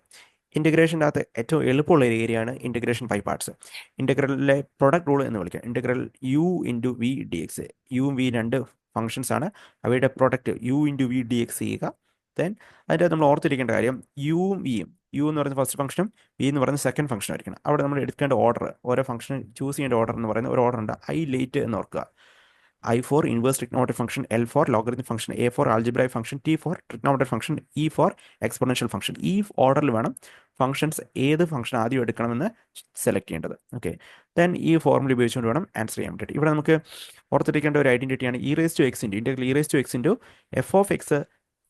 ഇൻറ്റഗ്രേഷൻ്റെ അകത്ത് ഏറ്റവും എളുപ്പമുള്ള ഒരു ഏരിയയാണ് ഇൻറ്റഗ്രേഷൻ ബൈ പാർട്സ്. ഇൻറ്റഗ്രലിലെ പ്രൊഡക്റ്റ് റൂൾ എന്ന് വിളിക്കാം. Integral u into v d x. യുവും വി രണ്ട് ഫംഗ്ഷൻസ് ആണ്. അവയുടെ product u into v d x ചെയ്യുക. ദെൻ അതിൻ്റെ നമ്മൾ ഓർത്തിരിക്കേണ്ട കാര്യം യുവും വിയും, യു എന്ന് പറയുന്ന ഫസ്റ്റ് ഫംഗ്ഷനും വി എന്ന് പറയുന്ന സെക്കൻഡ് ഫംഗ്ഷൻ ആയിരിക്കണം. അവിടെ നമ്മൾ എടുക്കേണ്ട ഓർഡർ, ഓരോ ഫംഗ്ഷൻ ചൂസ് ചെയ്യേണ്ട ഓർഡർ എന്ന് പറയുന്ന ഒരു ഓർഡർ ഉണ്ട്. ഐ ലേറ്റ് എന്ന് ഓർക്കുക. I for inverse trigonometric function, L for logarithmic function, A for algebraic function, T for trigonometric function, E for exponential function. ഈ ഓർഡറിൽ വേണം ഫംഗ്ഷൻസ് ഏത് ഫംഗ്ഷൻ ആദ്യം എടുക്കണമെന്ന് സെലക്ട് ചെയ്യേണ്ടത്. ഓക്കെ. ദെൻ ഈ ഫോർമുല ഉപയോഗിച്ചുകൊണ്ട് വേണം ആൻസർ ചെയ്യാൻ വേണ്ടിയിട്ട്. ഇവിടെ നമുക്ക് ഓർത്തിരിക്കേണ്ട ഒരു ഐഡൻറ്റിറ്റിയാണ് e raise to x into integral e raise to x into f of x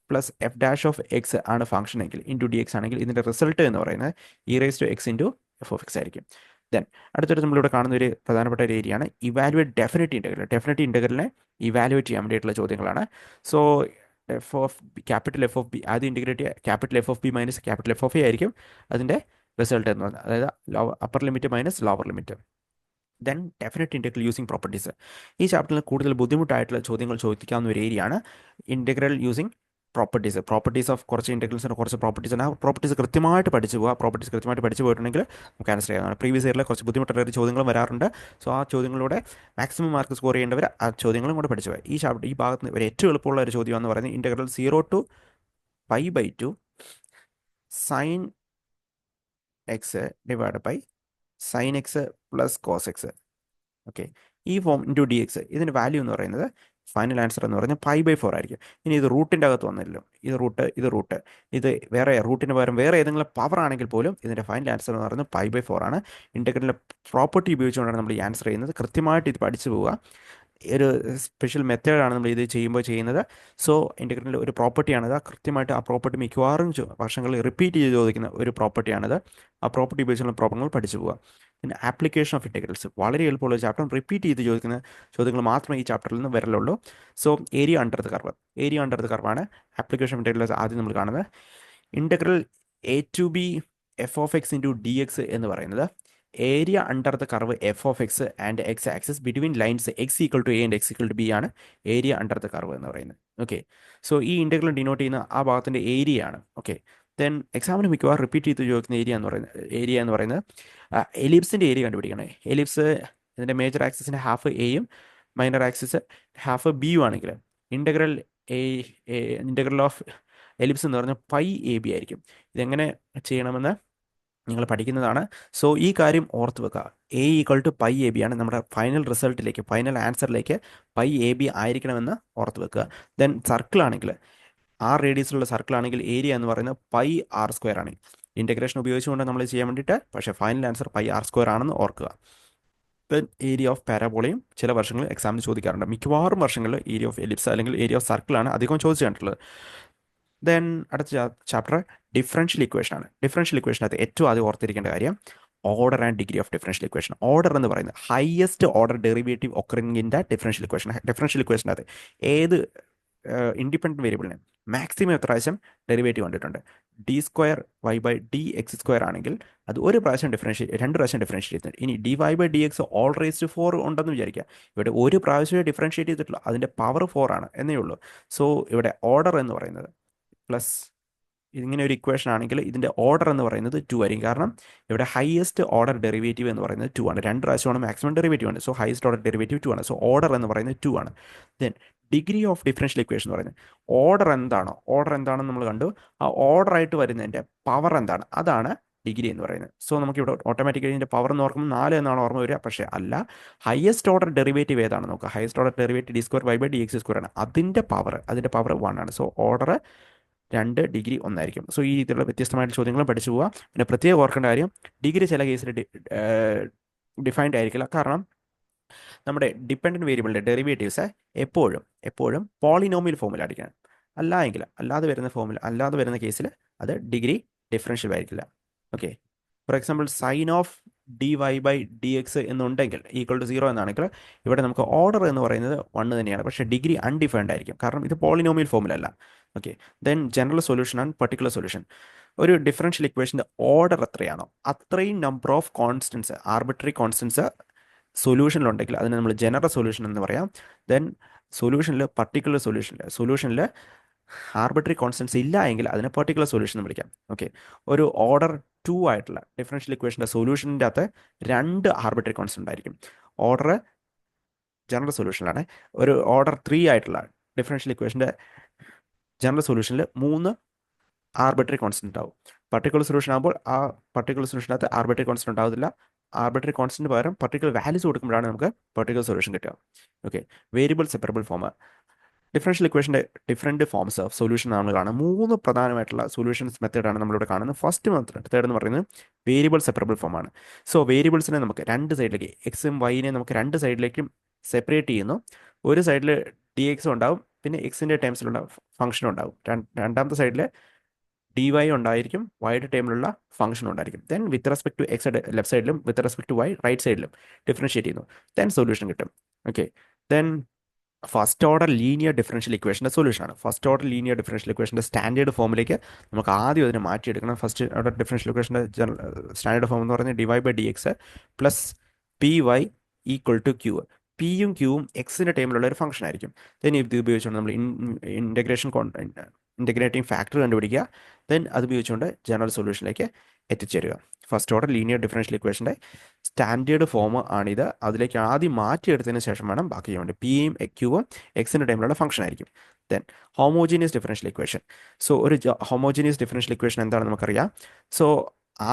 plus f dash of x ആണ് ഫംഗ്ഷൻ എങ്കിൽ ഇൻറ്റു ഡി എക്സ് ആണെങ്കിൽ ഇതിൻ്റെ റിസൾട്ട് എന്ന് പറയുന്നത് e raise to x into f of x ആയിരിക്കും. Then അടുത്തൊരു നമ്മളിവിടെ കാണുന്ന ഒരു പ്രധാനപ്പെട്ട ഒരു ഏരിയയാണ് ഇവാലുവേറ്റ് ഡെഫിനറ്റ് ഇൻ്റഗ്രൽ. ഡെഫിനറ്റ് ഇൻ്റഗ്രലിനെ ഇവാലുവേറ്റ് ചെയ്യാൻ വേണ്ടിയിട്ടുള്ള ചോദ്യങ്ങളാണ്. സോ എഫ് ഓഫ് ബി ആദ്യം integrate capital f of B minus capital f of a ആയിരിക്കും അതിൻ്റെ റിസൾട്ട് എന്ന് പറഞ്ഞാൽ, അതായത് upper limit minus lower limit. Then definite integral using properties. ഈ ചാപ്റ്ററിൽ കൂടുതൽ ബുദ്ധിമുട്ടായിട്ടുള്ള ചോദ്യങ്ങൾ ചോദിക്കാവുന്ന ഒരു ഏരിയയാണ് integral using properties. Properties of കുറച്ച് ഇൻ്റഗ്രൽസിന് കുറച്ച് പ്രോപ്പർട്ടീസ് ഉണ്ട്. ആ പ്രോപ്പർട്ടീസ് കൃത്യമായിട്ട് പഠിച്ചു പോകുക. പ്രോപ്പർട്ടീസ് കൃത്യമായിട്ട് പഠിച്ചു പോയിട്ടുണ്ടെങ്കിൽ നമുക്ക് ആൻസർ ചെയ്യാവുന്നതാണ്. പ്രീവിയസ് ഇയറിലെ കുറച്ച് ബുദ്ധിമുട്ടുള്ള ഒരു ചോദ്യങ്ങളും വരാറുണ്ട്. സോ ആ ചോദ്യങ്ങളിലൂടെ മാക്സിമം മാർക്ക് സ്കോർ ചെയ്യേണ്ടവർ ആ ചോദ്യങ്ങളും കൂടെ പഠിച്ചു പോയി. ഈ ഭാഗത്ത് നിന്ന് ഒരു ഏറ്റവും എളുപ്പമുള്ള ഒരു ചോദ്യം എന്ന് പറയുന്നത് integral 0 to π/2 sine x divide by sine x plus cos x. Okay, ഈ ഫോം ഇൻറ്റു ഡി എക്സ്, ഇതിൻ്റെ വാല്യൂ എന്ന് പറയുന്നത് ഫൈനൽ ആൻസർ എന്ന് പറഞ്ഞാൽ π/4 ആയിരിക്കും. ഇനി ഇത് റൂട്ടിൻ്റെ അകത്ത് വന്നില്ലല്ലോ, ഇത് വേറെ റൂട്ടിന് പകരം വേറെ ഏതെങ്കിലും പവർ ആണെങ്കിൽ പോലും ഇതിൻ്റെ ഫൈനൽ ആൻസർ എന്ന് പറയുന്നത് π/4 ആണ്. ഇൻ്റഗ്രലിൻ്റെ പ്രോപ്പർട്ടി ഉപയോഗിച്ചുകൊണ്ടാണ് നമ്മൾ ഈ ആൻസർ ചെയ്യുന്നത്. കൃത്യമായിട്ട് ഇത് പഠിച്ചു പോവുക. ഒരു സ്പെഷ്യൽ മെത്തേഡാണ് നമ്മൾ ഇത് ചെയ്യുന്നത്. സോ ഇൻ്റഗ്രലിൻ്റെ ഒരു പ്രോപ്പർട്ടിയാണിത്. കൃത്യമായിട്ട് ആ പ്രോപ്പർട്ടി മിക്കവാറും വർഷങ്ങളിൽ റിപ്പീറ്റ് ചെയ്ത് ചോദിക്കുന്ന ഒരു പ്രോപ്പർട്ടിയാണിത്. ആ പ്രോപ്പർട്ടി ഉപയോഗിച്ചുള്ള പ്രോബ്ലങ്ങൾ പഠിച്ചു പോവുക. പിന്നെ ആപ്ലിക്കേഷൻ ഓഫ് ഇൻ്റഗ്രൽസ് വളരെ എളുപ്പമുള്ള ചാപ്റ്റർ. റിപ്പീറ്റ് ചെയ്ത് ചോദിക്കുന്ന ചോദ്യങ്ങൾ മാത്രമേ ഈ ചാപ്റ്ററിൽ നിന്ന് വരലുള്ളൂ. സോ ഏരിയ അണ്ടർ ദ കർവാണ് ആപ്ലിക്കേഷൻ ഓഫ് ഇൻ്റഗ്രൽസ് ആദ്യം നമ്മൾ കാണുന്നത്. Integral a to b f(x)(dx) എന്ന് പറയുന്നത് area under the curve f(x) and X axis between lines x=a and x=b ആണ് ഏരിയ അണ്ടർ ദ കർവ് എന്ന് പറയുന്നത്. ഓക്കെ, സോ ഈ ഇൻ്റഗ്രൽ ഡിനോട്ട് ചെയ്യുന്ന ആ ഭാഗത്തിൻ്റെ ഏരിയ ആണ്. ഓക്കെ, ദെൻ എക്സാമിന് മിക്കവാറും റിപ്പീറ്റ് ചെയ്ത് ചോദിക്കുന്ന ഏരിയ എന്ന് പറയുന്നത് എലിപ്സിൻ്റെ ഏരിയ കണ്ടുപിടിക്കണം. എലിപ്സ് ഇതിൻ്റെ മേജർ ആക്സിസിൻ്റെ ഹാഫ് എയും മൈനർ ആക്സിസ് ഹാഫ് ബിയും ആണെങ്കിൽ ഇൻ്റഗ്രൽ ഓഫ് എലിപ്സ് എന്ന് പറഞ്ഞാൽ π/ab ആയിരിക്കും. ഇതെങ്ങനെ ചെയ്യണമെന്ന് നിങ്ങൾ പഠിക്കുന്നതാണ്. സോ ഈ കാര്യം ഓർത്ത് വെക്കുക. a=π/ab ആണ് നമ്മുടെ ഫൈനൽ റിസൾട്ടിലേക്ക്, ഫൈനൽ ആൻസറിലേക്ക് π/ab ആയിരിക്കണമെന്ന് ഓർത്ത് വെക്കുക. ദെൻ സർക്കിൾ ആണെങ്കിൽ, r റേഡിയസിലുള്ള സർക്കിൾ ആണെങ്കിൽ ഏരിയ എന്ന് പറയുന്നത് πr² ആണ്. ഇൻ്റഗ്രേഷൻ ഉപയോഗിച്ചുകൊണ്ട് നമ്മൾ ചെയ്യാൻ വേണ്ടിയിട്ട്, പക്ഷേ ഫൈനൽ ആൻസർ πr² ആണെന്ന് ഓർക്കുക. ദെൻ ഏരിയ ഓഫ് പാരാബോളയും ചില വർഷങ്ങളിൽ എക്സാമിന് ചോദിക്കാറുണ്ട്. മിക്കവാറും വർഷങ്ങളിൽ ഏരിയ ഓഫ് എലിപ്സ് അല്ലെങ്കിൽ ഏരിയ ഓഫ് സർക്കിളാണ് അധികം ചോദിച്ചു കണ്ടിട്ടുള്ളത്. ദെൻ അടുത്ത ചാപ്റ്റർ ഡിഫറൻഷ്യൽ ഇക്വേഷൻ ആണ്. ഡിഫറൻഷ്യൽ ഇക്വേഷനകത്ത് ഏറ്റവും ആദ്യം ഓർത്തിരിക്കേണ്ട കാര്യം order and degree of differential equation. Order എന്ന് പറയുന്നത് highest order derivative occurring in the differential equation. ഡിഫറൻഷ്യൽ ഇക്വേഷനകത്ത് ഏത് ഇൻഡിപെൻഡൻറ്റ് വേരിയബിളിന് മാക്സിമം എത്ര പ്രാവശ്യം ഡെറിവേറ്റീവ് കണ്ടിട്ടുണ്ട്? d²y/dx² ആണെങ്കിൽ അത് രണ്ട് പ്രാവശ്യം ഡിഫറൻഷ്യേറ്റ് ചെയ്യുന്നുണ്ട്. ഇനി dy/dx all⁴ ഉണ്ടെന്ന് വിചാരിക്കുക. ഇവിടെ ഒരു പ്രാവശ്യമേ ഡിഫറൻഷ്യേറ്റ് ചെയ്തിട്ടുള്ളൂ, അതിൻ്റെ പവർ 4 ആണ് എന്നേ ഉള്ളൂ. സോ ഇവിടെ ഓർഡർ എന്ന് പറയുന്നത് പ്ലസ് ഇങ്ങനെ ഒരു ഇക്വേഷൻ ആണെങ്കിൽ ഇതിൻ്റെ ഓർഡർ എന്ന് പറയുന്നത് 2 ആയിരിക്കും. കാരണം ഇവിടെ ഹയസ്റ്റ് ഓർഡർ ഡെറിവേറ്റീവ് എന്ന് പറയുന്നത് 2 ആണ്. രണ്ട് പ്രാവശ്യമാണ് മാക്സിമം ഡെറിവേറ്റീവ് ആണ്. സോ ഹയസ്റ്റ് ഓർഡർ ഡെറിവേറ്റീവ് 2 ആണ്. സോ ഓർഡർ എന്ന് പറയുന്നത് 2 ആണ്. Then degree of differential equation എന്ന് പറയുന്നത് ഓർഡർ എന്താണെന്ന് നമ്മൾ കണ്ടു. ആ ഓർഡർ ആയിട്ട് വരുന്നതിൻ്റെ പവർ എന്താണ്, അതാണ് ഡിഗ്രി എന്ന് പറയുന്നത്. സോ നമുക്കിവിടെ ഓട്ടോമാറ്റിക്കലി ഇതിൻ്റെ പവർ എന്ന് ഓർക്കുമ്പോൾ 4 എന്നാണ് ഓർമ്മ വരിക. പക്ഷേ അല്ല, ഹയസ്റ്റ് ഓർഡർ ഡെറിവേറ്റീവ് ഏതാണെന്ന് നോക്കുക. ഹയസ്റ്റ് ഓർഡർ ഡെറിവേറ്റീവ് d²y/dx² ആണ്. അതിൻ്റെ പവർ 1 ആണ്. സോ ഓർഡർ 2 ഡിഗ്രി 1 ആയിരിക്കും. സോ ഈ രീതിയിലുള്ള വ്യത്യസ്തമായിട്ട് ചോദ്യങ്ങളും പഠിച്ചു പോവുക. പിന്നെ പ്രത്യേകം ഓർക്കേണ്ട കാര്യം, ഡിഗ്രി ചില കേസിൽ ഡിഫൈൻഡ് ആയിരിക്കില്ല. കാരണം നമ്മുടെ ഡിപ്പെൻഡൻറ്റ് വേരിയബിളിൻ്റെ ഡെറിവേറ്റീവ്സ് എപ്പോഴും പോളിനോമിയൽ ഫോമിൽ അടിക്കണം. അല്ലാതെ വരുന്ന കേസിൽ അത് ഡിഗ്രി ഡിഫറൻഷ്യൽ ആയിരിക്കില്ല. Okay, for example sine of dy/dx എന്നുണ്ടെങ്കിൽ =0 എന്നാണെങ്കിൽ ഇവിടെ നമുക്ക് ഓർഡർ എന്ന് പറയുന്നത് 1 തന്നെയാണ്. പക്ഷേ ഡിഗ്രി അൺഡിഫൈൻഡ് ആയിരിക്കും, കാരണം ഇത് പോളിനോമിയൽ ഫോമിലല്ല. Okay, then general solution and particular solution. ഒരു ഡിഫറൻഷ്യൽ ഇക്വേഷൻ്റെ ഓർഡർ എത്രയാണോ അത്രയും number of constants, arbitrary constants സൊല്യൂഷനിലുണ്ടെങ്കിൽ അതിന് നമ്മൾ ജനറൽ സൊല്യൂഷൻ എന്ന് പറയാം. ദെൻ പർട്ടിക്കുലർ സൊല്യൂഷനിൽ ആർബിട്രറി കോൺസ്റ്റൻസ് ഇല്ല എങ്കിൽ അതിനെ പർട്ടിക്കുലർ സൊല്യൂഷൻ എന്ന് വിളിക്കാം. ഓക്കെ, ഒരു ഓർഡർ 2 ആയിട്ടുള്ള ഡിഫറൻഷ്യൽ ഇക്വേഷൻ്റെ സൊല്യൂഷൻ്റെ അകത്ത് 2 ആർബിട്രറി കോൺസ്റ്റൻ്റ് ആയിരിക്കും. ഓർഡർ ജനറൽ സൊല്യൂഷനിലാണ്. ഒരു ഓർഡർ 3 ആയിട്ടുള്ള ഡിഫറൻഷ്യൽ ഇക്വേഷൻ്റെ ജനറൽ സൊല്യൂഷനിൽ 3 ആർബിട്രറി കോൺസ്റ്റൻ്റ് ഉണ്ടാവും. പർട്ടിക്കുലർ സൊല്യൂഷൻ ആകുമ്പോൾ ആ പർട്ടിക്കുലർ സൊല്യൂഷനകത്ത് ആർബിട്രറി കോൺസ്റ്റൻ്റ് ഉണ്ടാവില്ല. ആർബിട്രറി കോൺസ്റ്റൻ്റ് പകരം പർട്ടിക്കുലർ വാല്യൂസ് കൊടുക്കുമ്പോഴാണ് നമുക്ക് പർട്ടിക്കുലർ സൊല്യൂഷൻ കിട്ടുക. Okay, variable separable form. Differential ഇക്വേഷൻ്റെ ഡിഫറെൻറ്റ് ഫോംസ് ഓഫ് സൊല്യൂഷൻ നമ്മൾ കാണും. 3 പ്രധാനമായിട്ടുള്ള സൊല്യൂഷൻസ് മെത്തേഡാണ് നമ്മളിവിടെ കാണുന്നത്. ഫസ്റ്റ് മെത്തേഡ് എന്ന് പറയുന്നത് വേരിയബിൾ സെപ്പറബിൾ ഫോമാണ്. സോ വേരിയബിൾസിനെ നമുക്ക് രണ്ട് സൈഡിലേക്ക്, എക്സും വൈനെ നമുക്ക് രണ്ട് സൈഡിലേക്കും സെപ്പറേറ്റ് ചെയ്യുന്നു. ഒരു സൈഡിൽ dx ഉണ്ടാവും, പിന്നെ എക്സിൻ്റെ ടേംസിലുള്ള ഫംഗ്ഷനും ഉണ്ടാവും. രണ്ടാമത്തെ സൈഡിൽ ഡി വൈ ഉണ്ടായിരിക്കും, വൈയുടെ ടേമിലുള്ള ഫംഗ്ഷൻ ഉണ്ടായിരിക്കും. Then with respect to x left സൈഡിലും with respect to y right സൈഡിലും ഡിഫറൻഷിയേറ്റ് ചെയ്യുന്നു. ദെൻ സൊല്യൂഷൻ കിട്ടും. Okay, then first order linear differential ഇക്വേഷൻ്റെ സൊല്യൂഷനാണ്. ഫസ്റ്റ് ഓർഡർ ലീനിയർ ഡിഫറൻഷ്യൽ ഇക്വേഷൻ്റെ സ്റ്റാൻഡേർഡ് ഫോമിലേക്ക് നമുക്ക് ആദ്യം അതിനെ മാറ്റിയെടുക്കണം. ഫസ്റ്റ് ഓർഡർ ഡിഫറൻഷ്യൽ ഇക്വേഷൻ്റെ സ്റ്റാൻഡേർഡ് ഫോം എന്ന് പറഞ്ഞാൽ d y by d x plus p y equal to q. പിയും ക്യൂവും എക്സിൻ്റെ ടൈമിലുള്ള ഒരു ഫംഗ്ഷൻ ആയിരിക്കും. ദെൻ ഇത് ഉപയോഗിച്ചുകൊണ്ട് നമ്മൾ ഇൻ്റഗ്രേറ്റിംഗ് ഫാക്ടർ കണ്ടുപിടിക്കുക. ദെൻ അത് ഉപയോഗിച്ചുകൊണ്ട് ജനറൽ സൊല്യൂഷനിലേക്ക് എത്തിച്ചേരുക. ഫസ്റ്റ് ഓർഡർ ലീനിയർ ഡിഫറൻഷ്യൽ ഇക്വേഷൻ്റെ സ്റ്റാൻഡേർഡ് ഫോം ആണിത്. അതിലേക്ക് ആദ്യം മാറ്റിയെടുത്തതിന് ശേഷം വേണം ബാക്കി ചെയ്യാൻ വേണ്ടി. പിയും ക്യൂവും എക്സിൻ്റെ ടൈമിലുള്ള ഫംഗ്ഷൻ ആയിരിക്കും. Then homogeneous differential equation. So ഒരു ഹോമോജീനിയസ് ഡിഫറൻഷ്യൽ ഇക്വേഷൻ എന്താണെന്ന് നമുക്കറിയാം. സോ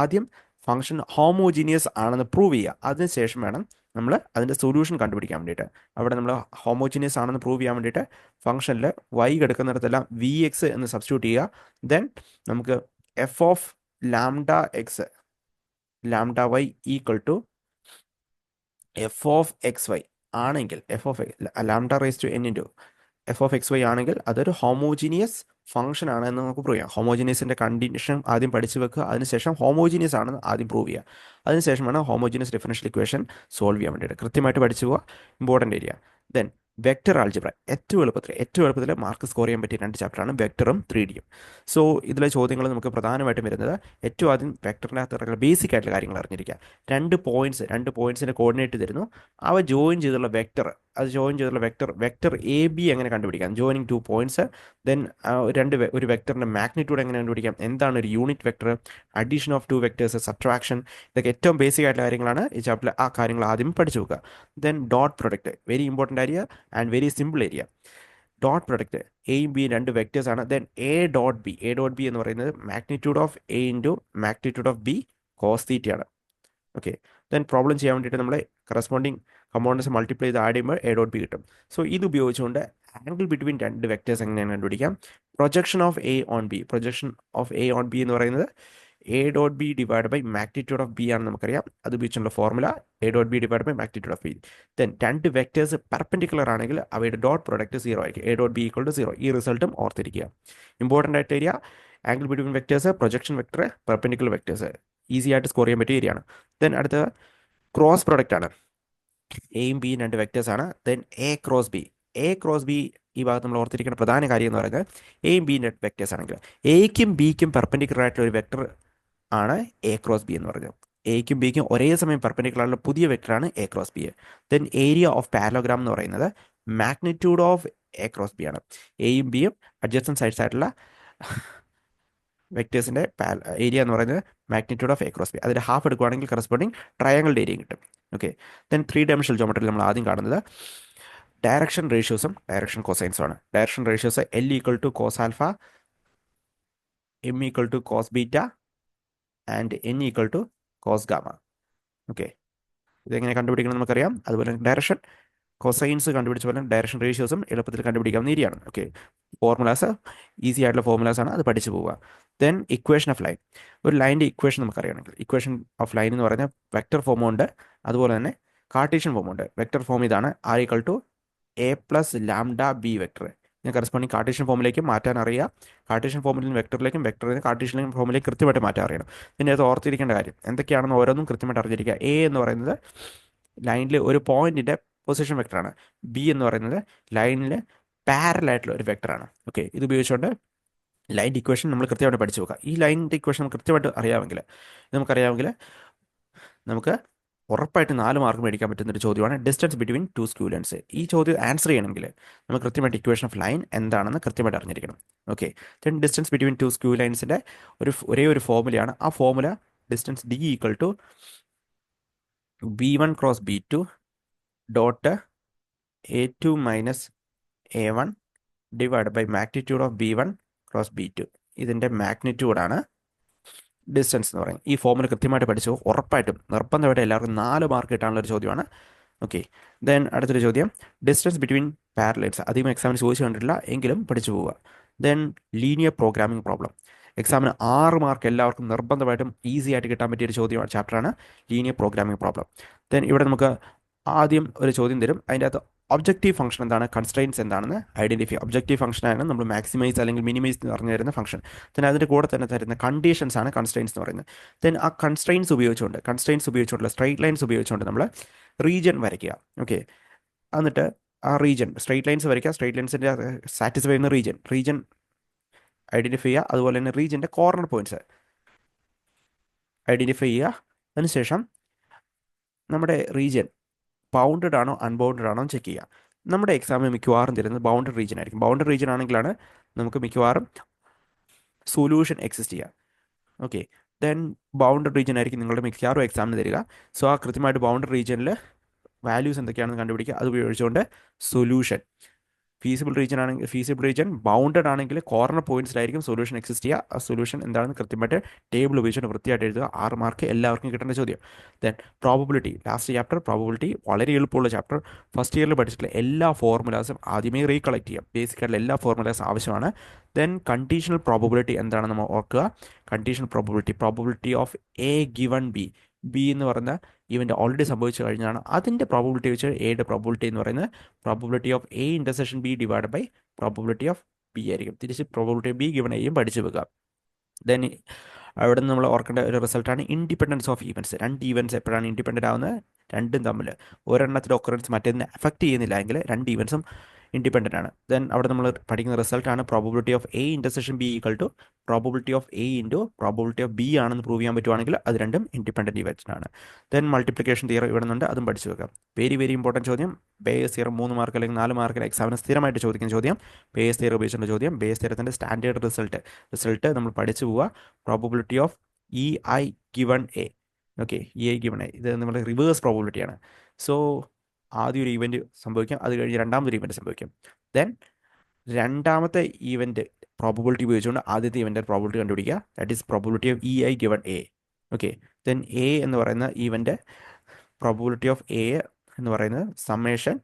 ആദ്യം ഫംഗ്ഷൻ ഹോമോജീനിയസ് ആണെന്ന് പ്രൂവ് ചെയ്യുക. അതിനുശേഷം വേണം നമ്മൾ അതിൻ്റെ സൊല്യൂഷൻ കണ്ടുപിടിക്കാൻ വേണ്ടിയിട്ട്. അവിടെ നമ്മൾ ഹോമോജീനിയസ് ആണെന്ന് പ്രൂവ് ചെയ്യാൻ വേണ്ടിയിട്ട് ഫംഗ്ഷനിൽ വൈ എടുക്കുന്നിടത്തെല്ലാം വി എക്സ് എന്ന് സബ്സ്റ്റിറ്റ്യൂട്ട് ചെയ്യുക. ദെൻ നമുക്ക് f of lambda x lambda y equal to F of x y ആണെങ്കിൽ, f of lambda raise to n into f of x y ആണെങ്കിൽ അതൊരു ഹോമോജീനിയസ് ഫംഗ്ഷൻ ആണ് എന്ന് നമുക്ക് പ്രൂവ് ചെയ്യാം. ഹോമോജീനിയസിൻ്റെ കണ്ടീഷൻ ആദ്യം പഠിച്ചു വെക്കുക. അതിനുശേഷം ഹോമോജീനിയസ് ആണെന്ന് ആദ്യം പ്രൂവ് ചെയ്യുക. അതിനുശേഷമാണ് ഹോമോജീനിയസ് ഡിഫറൻഷ്യൽ ഇക്വേഷൻ സോൾവ് ചെയ്യാൻ വേണ്ടിയിട്ട്. കൃത്യമായിട്ട് പഠിച്ചു പോവുക, important area. Then vector algebra ഏറ്റവും എളുപ്പത്തിൽ മാർക്ക് സ്കോർ ചെയ്യാൻ പറ്റിയ 2 ചാപ്റ്ററാണ് വെക്ടറും 3Dയും. സോ ഇതിലെ ചോദ്യങ്ങൾ നമുക്ക് പ്രധാനമായിട്ടും വരുന്നത് ഏറ്റവും ആദ്യം വെക്ടറിനകത്ത് ബേസിക് ആയിട്ടുള്ള കാര്യങ്ങൾ അറിഞ്ഞിരിക്കുക. 2 പോയിന്റ്സിൻ്റെ കോർഡിനേറ്റ് തരുന്നു. അവ ജോയിൻ ചെയ്തുള്ള വെക്ടർ, വെക്ടർ എ ബി എങ്ങനെ കണ്ടുപിടിക്കാം, ജോയിനിങ് 2 പോയിന്റ്സ്. ദെൻ ഒരു വെക്ടറിൻ്റെ മാഗ്നിറ്റ്യൂഡ് എങ്ങനെ കണ്ടുപിടിക്കാം, എന്താണ് ഒരു unit vector, addition of 2 vectors, subtraction, ഇതൊക്കെ ഏറ്റവും ബേസിക് ആയിട്ടുള്ള കാര്യങ്ങളാണ് ഈ ചാപ്റ്ററിൽ. ആ കാര്യങ്ങൾ ആദ്യം പഠിച്ചു വെക്കുക. Then dot product, very important area and very simple area. Dot product എയും ബി 2 വെക്ടേഴ്സ് ആണ്. ദെൻ എ ഡോട്ട് ബി എന്ന് പറയുന്നത് magnitude of A into magnitude of B cos തീറ്റയാണ്. ഓക്കെ, ദെൻ പ്രോബ്ലം ചെയ്യാൻ വേണ്ടിയിട്ട് നമ്മൾ കറസ്പോണ്ടിങ് കമ്പോണൻസ് മൾട്ടിപ്ലൈ ചെയ്ത് add ചെയ്യുമ്പോൾ എ ഡോട്ട് ബി കിട്ടും. സോ ഇത് ഉപയോഗിച്ചുകൊണ്ട് ആംഗിൾ ബിറ്റ്വീൻ 2 വെക്ടേഴ്സ് എങ്ങനെയാണ് കണ്ടുപിടിക്കാം. Projection of A on B എന്ന് പറയുന്നത് A dot B divide by magnitude of B ആണെന്ന് നമുക്കറിയാം. അത് ഉപയോഗിച്ചുള്ള formula A dot B divide by magnitude of B. Then 2 vectors perpendicular ആണെങ്കിൽ അവയുടെ ഡോട്ട് പ്രോഡക്റ്റ് 0 ആയിരിക്കും. A dot B equal to 0. ഈ റിസൾട്ടും ഓർത്തിരിക്കുക. ഇമ്പോർട്ടൻ്റ് ആയിട്ട് area angle between vectors, projection vector, perpendicular vectors easy ആയിട്ട് സ്കോർ ചെയ്യാൻ പറ്റിയ ഏരിയയാണ്. ദെൻ അടുത്ത ക്രോസ് പ്രോഡക്റ്റ് ആണ്. എയും ബിയും 2 വെക്ടേഴ്സ് ആണ്. ദെൻ എ ക്രോസ് ബി ഈ ഭാഗത്ത് നമ്മൾ ഓർത്തിരിക്കേണ്ട പ്രധാന കാര്യം എന്ന് പറയുന്നത് എയും ബിയും 2 വെക്ടേഴ്സ് ആണെങ്കിൽ എയ്ക്കും ബിക്കും പെർപെൻഡിക്കുലർ ആയിട്ടുള്ള ഒരു വെക്ടർ ആണ് എ ക്രോസ് ബി എന്ന് പറയുന്നത്. എയ്ക്കും ബിക്കും ഒരേ സമയം പെർപെൻഡിക്കുലർ ആയിട്ടുള്ള പുതിയ വെക്ടറാണ് a cross b. Then area of parallelogram എന്ന് പറയുന്നത് magnitude of a cross b ആണ്. എയും ബിയും അഡ്ജസ്റ്റന്റ് സൈഡ്സ് ആയിട്ടുള്ള വെക്ടേഴ്സിൻ്റെ ഏരിയ എന്ന് പറയുന്നത് magnitude of a cross B. അതിൻ്റെ ഹാഫ് എടുക്കുകയാണെങ്കിൽ കറസ്പോണ്ടിങ് ട്രയാങ്കിളുടെ ഏരിയയും കിട്ടും. ഓക്കെ, ദെൻ 3 ഡയമെൻഷണൽ ജോമെട്രിയിൽ നമ്മൾ ആദ്യം കാണുന്നത് ഡയറക്ഷൻ റേഷ്യോസും ഡയറക്ഷൻ കോസൈൻസും ആണ്. Direction ratios L equal to cos alpha, M equal to cos beta and N equal to cos gamma. Okay, ഇതെങ്ങനെ കണ്ടുപിടിക്കണം നമുക്കറിയാം. അതുപോലെ ഡയറക്ഷൻ കൊസൈൻസ് കണ്ടുപിടിച്ച പോലെ ഡയറക്ഷൻ റേഷ്യോസും എളുപ്പത്തിൽ കണ്ടുപിടിക്കാവുന്ന ഏരിയയാണ്. ഓക്കെ, ഫോർമുലാസ് ഈസി ആയിട്ടുള്ള ഫോർമുലാസ് ആണ്, അത് പഠിച്ചു പോവുക. Then equation of line. ഒരു ലൈൻ്റെ ഇക്വേഷൻ നമുക്കറിയണമെങ്കിൽ ഇക്വേഷൻ ഓഫ് ലൈൻ എന്ന് പറയുന്നത് വെക്ടർ ഫോമുണ്ട്, അതുപോലെ തന്നെ കാർട്ടീഷ്യൻ ഫോമുണ്ട്. വെക്ടർ ഫോം ഇതാണ്, R equal to A plus lambda B vector. ഞാൻ കറസ്പോണ്ടിങ് കാർട്ടീഷ്യൻ ഫോമിലേക്ക് മാറ്റാൻ അറിയാം. കാർട്ടീഷ്യൻ ഫോമിൽ നിന്ന് വെക്ടറിലേക്കും വെക്ടറിൽ നിന്ന് കാർട്ടീഷ്യൻ ഫോമിലേക്ക് കൃത്യമായിട്ട് മാറ്റാൻ അറിയണം. പിന്നെ അത് ഓർത്തിരിക്കേണ്ട കാര്യം എന്തൊക്കെയാണെന്ന് ഓരോന്നും കൃത്യമായിട്ട് അറിഞ്ഞിരിക്കുക. എ എന്ന് പറയുന്നത് ലൈനിൽ ഒരു പോയിന്റിൻ്റെ പൊസിഷൻ വെക്ടറാണ്. ബി എന്ന് പറയുന്നത് ലൈനിൽ പാരലായിട്ടുള്ള ഒരു വെക്ടറാണ്. ഓക്കെ, ഇത് ഉപയോഗിച്ചുകൊണ്ട് ലൈൻ്റെ ഇക്വേഷൻ നമ്മൾ കൃത്യമായിട്ട് പഠിച്ചു നോക്കുക. ഈ ലൈനിൻ്റെ ഇക്വേഷൻ നമുക്ക് കൃത്യമായിട്ട് നമുക്കറിയാമെങ്കിൽ നമുക്ക് ഉറപ്പായിട്ട് 4 മാർക്ക് മേടിക്കാൻ പറ്റുന്നൊരു ചോദ്യമാണ് ഡിസ്റ്റൻസ് ബിറ്റ്വീൻ 2 സ്ക്യൂ ലൈൻസ്. ഈ ചോദ്യം ആൻസർ ചെയ്യണമെങ്കിൽ നമുക്ക് കൃത്യമായിട്ട് ഇക്വേഷൻ ഓഫ് ലൈൻ എന്താണെന്ന് കൃത്യമായിട്ട് അറിഞ്ഞിരിക്കണം. Okay, then distance between 2 skew ലൈൻസിൻ്റെ ഒരേ ഒരു ഫോർമുലയാണ്. ആ formula distance d equal to B1 cross B2 dot A2 minus A1 divide by magnitude of B1 cross B2. ഇതിൻ്റെ മാഗ്നിറ്റ്യൂഡാണ് ഡിസ്റ്റൻസ് എന്ന് പറയുന്നത്. ഈ ഫോർമുല കൃത്യമായിട്ട് പഠിച്ചു ഉറപ്പായിട്ടും നിർബന്ധമായിട്ട് എല്ലാവർക്കും 4 മാർക്ക് കിട്ടാനുള്ള ഒരു ചോദ്യമാണ്. ഓക്കെ, ദെൻ അടുത്തൊരു ചോദ്യം ഡിസ്റ്റൻസ് ബിറ്റ്വീൻ പാരലൽസ്. അധികം എക്സാമിന് ചോദിച്ചു കണ്ടിട്ടില്ല, എങ്കിലും പഠിച്ചു പോവുക. Then linear programming problem. എക്സാമിന് 6 മാർക്ക് എല്ലാവർക്കും നിർബന്ധമായിട്ടും ഈസി ആയിട്ട് കിട്ടാൻ പറ്റിയൊരു ചോദ്യമാണ്, ചാപ്റ്ററാണ് ലീനിയർ പ്രോഗ്രാമിംഗ് പ്രോബ്ലം. ദെൻ ഇവിടെ നമുക്ക് ആദ്യം ഒരു ചോദ്യം തരും, അതിൻ്റെ അകത്ത് ഒബ്ജക്റ്റീവ് ഫംഗ്ഷൻ എന്താണ്, കൺസ്ട്രെയിൻസ് എന്താണെന്ന് ഐഡൻറ്റിഫൈ. ഒബ്ജക്റ്റീവ് ഫംഗ്ഷനാണ് നമ്മൾ മാക്സിമൈസ് അല്ലെങ്കിൽ മിനിമൈസ് എന്ന് പറഞ്ഞു തരുന്ന ഫംഗ്ഷൻ. then അതിൻ്റെ കൂടെ തന്നെ തരുന്ന കണ്ടീഷൻസ് ആണ് കൺസ്ട്രെയിൻസ് എന്ന് പറയുന്നത്. then ആ കൺസ്ട്രെയിൻസ് ഉപയോഗിച്ചുകൊണ്ടുള്ള സ്ട്രൈറ്റ് ലൈൻസ് ഉപയോഗിച്ചുകൊണ്ട് നമ്മൾ റീജിയൻ വരയ്ക്കുക. ഓക്കെ, എന്നിട്ട് ആ റീജിയൻ സ്ട്രൈറ്റ് ലൈൻസ് വരയ്ക്കുക. സ്ട്രൈറ്റ് ലൈൻസിൻ്റെ സാറ്റിസ്ഫൈ ചെയ്യുന്ന റീജിയൻ ഐഡൻറ്റിഫൈ ചെയ്യുക. അതുപോലെ തന്നെ റീജിയൻ്റെ കോർണർ പോയിന്റ്സ് ഐഡൻറ്റിഫൈ ചെയ്യുക. അതിനുശേഷം നമ്മുടെ റീജിയൻ ബൗണ്ടഡ് ആണോ അൺബൗണ്ടഡ് ആണോ എന്ന് ചെക്ക് ചെയ്യുക. നമ്മുടെ എക്സാമിൽ മിക്കവാറും തരുന്നത് ബൗണ്ടഡ് റീജിയൻ ആയിരിക്കും. ബൗണ്ടഡ് റീജിയൻ ആണെങ്കിലാണ് നമുക്ക് മിക്കവാറും സൊല്യൂഷൻ എക്സിസ്റ്റ് ചെയ്യുക. ഓക്കെ, ദെൻ ബൗണ്ടഡ് റീജിയൻ ആയിരിക്കും നിങ്ങളുടെ മിക്കവാറും എക്സാമിന് തരിക. സോ ആ കൃത്യമായിട്ട് ബൗണ്ടഡ് റീജിയനിൽ വാല്യൂസ് എന്തൊക്കെയാണെന്ന് കണ്ടുപിടിക്കുക. അത് ഉപയോഗിച്ചുകൊണ്ട് സൊല്യൂഷൻ ഫീസിബിൾ റീജിയൻ ബൗണ്ടഡ് ആണെങ്കിൽ കോർണർ പോയിന്റ്സിലായിരിക്കും സൊല്യൂഷൻ എക്സിസ്റ്റ് ചെയ്യുക. ആ സൊല്യൂഷൻ എന്താണെന്ന് കൃത്യമായിട്ട് ടേബിൾ ഉപയോഗിച്ചുകൊണ്ട് വൃത്തിയായിട്ട് എഴുതുക. 6 മാർക്ക് എല്ലാവർക്കും കിട്ടേണ്ട ചോദ്യം. Then probability, last chapter probability, വളരെ എളുപ്പമുള്ള ചാപ്റ്റർ. ഫസ്റ്റ് ഇയറിൽ പഠിച്ചിട്ടുള്ള എല്ലാ ഫോർമുലാസും ആദ്യമേ റീകളക്ട് ചെയ്യാം. ബേസിക്കായിട്ടുള്ള എല്ലാ ഫോർമുലാസും ആവശ്യമാണ്. ദെൻ കണ്ടീഷണൽ പ്രോബബിലിറ്റി എന്താണ് നമ്മൾ ഓർക്കുക. Conditional probability of A given B എന്ന് പറഞ്ഞ ഇവൻ്റ് ഓൾറെഡി സംഭവിച്ചു കഴിഞ്ഞാണ്. അതിൻ്റെ പ്രോബബിലിറ്റി വെച്ച് എയുടെ പ്രോബബിലിറ്റി എന്ന് പറയുന്നത് probability of A intersection B divide by probability of B ആയിരിക്കും. തിരിച്ച് പ്രോബബിലിറ്റി ഓഫ് ബി ഗിവൺ എയും പഠിച്ചു വെക്കുക. ദെൻ അവിടെ നിന്ന് നമ്മൾ ഓർക്കേണ്ട ഒരു റിസൾട്ടാണ് ഇൻഡിപെൻഡൻസ് ഓഫ് ഈവൻസ്. 2 ഈവൻസ് എപ്പോഴാണ് ഇൻഡിപെൻഡൻ്റ് ആവുന്നത്? രണ്ടും തമ്മിൽ ഒരെണ്ണത്തിൻ്റെ ഒക്കറൻസ് മറ്റേതിനെ അഫക്റ്റ് ചെയ്യുന്നില്ല എങ്കിൽ 2 ഈവൻസും ഇൻഡിപെൻഡൻ്റ് ആണ്. ദെൻ അവിടെ നമ്മൾ പഠിക്കുന്ന റിസൾട്ടാണ് probability of A intersection B equal to probability of A into probability of B ആണെന്ന് പ്രൂവ് ചെയ്യാൻ പറ്റുവാണെങ്കിൽ അത് രണ്ടും ഇൻഡിപെൻഡൻറ്റ് ഈവൻസ് ആണ്. ദെൻ മൾട്ടിപ്ലിക്കേഷൻ തിയറി ഇവിടെ നിന്നുണ്ട്, അതും പഠിച്ചു വെക്കാം. വെരി വെരി ഇമ്പോർട്ടൻറ്റ് ചോദ്യം. ബേസ് തിയറം 3 മാർക്ക് അല്ലെങ്കിൽ 4 മാർക്കിന് എക്സാമിന് സ്ഥിരമായിട്ട് ചോദിക്കുന്ന ചോദ്യം. ബേസ് തിയറി ഉപയോഗിച്ചുള്ള ചോദ്യം. ബേസ് തിയറത്തിൻ്റെ സ്റ്റാൻഡേർഡ് റിസൾട്ട് നമ്മൾ പഠിച്ചു പോവുക. Probability of E I given A. Okay, E I given A ഇത് നമ്മുടെ റിവേഴ്സ് പ്രോബബിലിറ്റിയാണ്. സോ ആദ്യം ഒരു ഇവൻറ്റ് സംഭവിക്കാം, അത് കഴിഞ്ഞ് രണ്ടാമതൊരു ഇവൻറ്റ് സംഭവിക്കും. ദെൻ രണ്ടാമത്തെ ഈവൻറ്റ് പ്രോബബിലിറ്റി ഉപയോഗിച്ചുകൊണ്ട് ആദ്യത്തെ ഇവൻ്റെ പ്രോബബിലിറ്റി കണ്ടുപിടിക്കുക. That is probability of E I given A. Okay, then A എന്ന് പറയുന്ന ഈവൻ്റെ പ്രോബബിലിറ്റി ഓഫ് എ എന്ന് പറയുന്നത് summation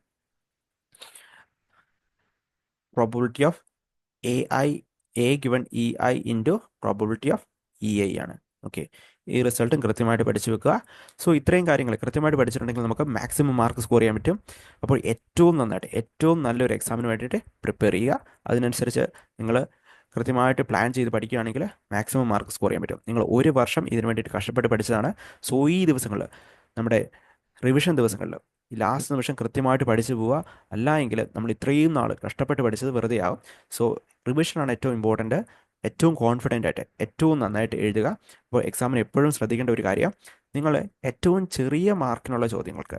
probability of A given E I into probability of E I ആണ്. ഓക്കെ, ഈ റിസൾട്ടും കൃത്യമായിട്ട് പഠിച്ചു വെക്കുക. സോ ഇത്രയും കാര്യങ്ങൾ കൃത്യമായിട്ട് പഠിച്ചിട്ടുണ്ടെങ്കിൽ നമുക്ക് മാക്സിമം മാർക്ക് സ്കോർ ചെയ്യാൻ പറ്റും. അപ്പോൾ ഏറ്റവും നല്ലൊരു എക്സാമിന് വേണ്ടിയിട്ട് പ്രിപ്പയർ ചെയ്യുക. അതിനനുസരിച്ച് നിങ്ങൾ കൃത്യമായിട്ട് പ്ലാൻ ചെയ്ത് പഠിക്കുകയാണെങ്കിൽ മാക്സിമം മാർക്ക് സ്കോർ ചെയ്യാൻ പറ്റും. നിങ്ങൾ ഒരു വർഷം ഇതിന് വേണ്ടിയിട്ട് കഷ്ടപ്പെട്ട് പഠിച്ചതാണ്. സോ ഈ ദിവസങ്ങളിൽ നമ്മുടെ റിവിഷൻ ദിവസങ്ങളിൽ ഈ ലാസ്റ്റ് നിമിഷം കൃത്യമായിട്ട് പഠിച്ചു പോവുക. അല്ല എങ്കിൽ നമ്മൾ ഇത്രയും നാൾ കഷ്ടപ്പെട്ട് പഠിച്ചത് വെറുതെ ആവും. സോ റിവിഷനാണ് ഏറ്റവും ഇമ്പോർട്ടൻ്റ്. ഏറ്റവും കോൺഫിഡൻ്റ് ആയിട്ട് ഏറ്റവും നന്നായിട്ട് എഴുതുക. അപ്പോൾ എക്സാമിന് എപ്പോഴും ശ്രദ്ധിക്കേണ്ട ഒരു കാര്യം, നിങ്ങൾ ഏറ്റവും ചെറിയ മാർക്കിനുള്ള ചോദ്യങ്ങൾക്ക്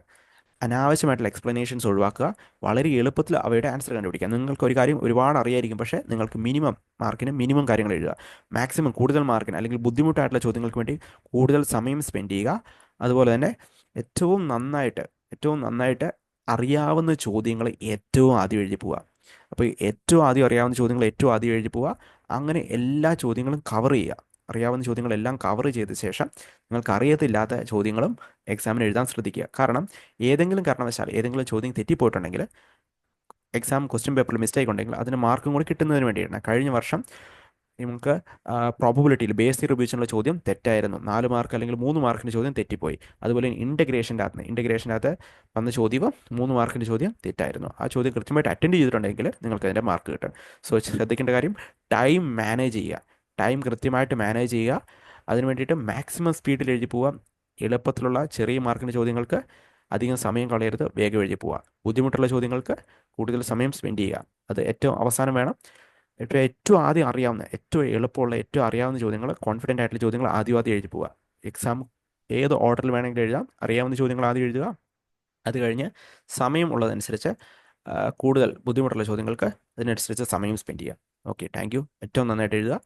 അനാവശ്യമായിട്ടുള്ള എക്സ്പ്ലനേഷൻസ് ഒഴിവാക്കുക. വളരെ എളുപ്പത്തിൽ അവയുടെ ആൻസർ കണ്ടുപിടിക്കുക. നിങ്ങൾക്ക് ഒരു കാര്യം ഒരുപാട് അറിയായിരിക്കും, പക്ഷേ നിങ്ങൾക്ക് മിനിമം മാർക്കിന് മിനിമം കാര്യങ്ങൾ എഴുതുക. മാക്സിമം കൂടുതൽ മാർക്കിന് അല്ലെങ്കിൽ ബുദ്ധിമുട്ടായിട്ടുള്ള ചോദ്യങ്ങൾക്ക് വേണ്ടി കൂടുതൽ സമയം സ്പെൻഡ് ചെയ്യുക. അതുപോലെ തന്നെ ഏറ്റവും നന്നായിട്ട് അറിയാവുന്ന ചോദ്യങ്ങൾ ഏറ്റവും ആദ്യം എഴുതി പോവുക. അപ്പോൾ ഏറ്റവും ആദ്യം അറിയാവുന്ന ചോദ്യങ്ങൾ ഏറ്റവും ആദ്യം എഴുതി പോവുക. അങ്ങനെ എല്ലാ ചോദ്യങ്ങളും കവർ ചെയ്യുക. അറിയാവുന്ന ചോദ്യങ്ങളെല്ലാം കവർ ചെയ്ത ശേഷം നിങ്ങൾക്ക് അറിയത്തില്ലാത്ത ചോദ്യങ്ങളും എക്സാമിന് എഴുതാൻ ശ്രദ്ധിക്കുക. കാരണം ഏതെങ്കിലും കാരണവശാൽ ഏതെങ്കിലും ചോദ്യം തെറ്റിപ്പോയിട്ടുണ്ടെങ്കിൽ എക്സാം ക്വസ്റ്റ്യൻ പേപ്പറിൽ മിസ്റ്റേക്ക് ഉണ്ടെങ്കിൽ അതിന് മാർക്കും കൂടി കിട്ടുന്നതിന് വേണ്ടിയാണ്. കഴിഞ്ഞ വർഷം നമുക്ക് പ്രോബബിലിറ്റിയിൽ ബേസ് തിയറി ഉപയോഗിച്ചുള്ള ചോദ്യം തെറ്റായിരുന്നു. 4 മാർക്ക് അല്ലെങ്കിൽ 3 മാർക്കിൻ്റെ ചോദ്യം തെറ്റിപ്പോയി. അതുപോലെ ഇൻ്റഗ്രേഷൻ്റെ അകത്ത് വന്ന ചോദ്യവും 3 മാർക്കിൻ്റെ ചോദ്യം തെറ്റായിരുന്നു. ആ ചോദ്യം കൃത്യമായിട്ട് അറ്റൻഡ് ചെയ്തിട്ടുണ്ടെങ്കിൽ നിങ്ങൾക്ക് അതിൻ്റെ മാർക്ക് കിട്ടും. സോ ശ്രദ്ധിക്കേണ്ട കാര്യം ടൈം മാനേജ് ചെയ്യുക. ടൈം കൃത്യമായിട്ട് മാനേജ് ചെയ്യുക. അതിന് വേണ്ടിയിട്ട് മാക്സിമം സ്പീഡിൽ എഴുതി പോവുക. എളുപ്പത്തിലുള്ള ചെറിയ മാർക്കിൻ്റെ ചോദ്യങ്ങൾക്ക് അധികം സമയം കളയരുത്, വേഗം എഴുതി പോവുക. ബുദ്ധിമുട്ടുള്ള ചോദ്യങ്ങൾക്ക് കൂടുതൽ സമയം സ്പെൻഡ് ചെയ്യുക. അത് ഏറ്റവും അവസാനം വേണം. ഏറ്റവും ആദ്യം അറിയാവുന്ന ഏറ്റവും എളുപ്പമുള്ള ഏറ്റവും അറിയാവുന്ന ചോദ്യങ്ങൾ, കോൺഫിഡൻ്റ് ആയിട്ടുള്ള ചോദ്യങ്ങൾ ആദ്യം എഴുതി പോവുക. എക്സാം ഏത് ഓർഡറിൽ വേണമെങ്കിലും എഴുതാം. അറിയാവുന്ന ചോദ്യങ്ങൾ ആദ്യം എഴുതുക. അത് കഴിഞ്ഞ് സമയം ഉള്ളതനുസരിച്ച് കൂടുതൽ ബുദ്ധിമുട്ടുള്ള ചോദ്യങ്ങൾക്ക് അതിനനുസരിച്ച് സമയം സ്പെൻഡ് ചെയ്യുക. Okay, thank you. ഏറ്റവും നന്നായിട്ട് എഴുതുക.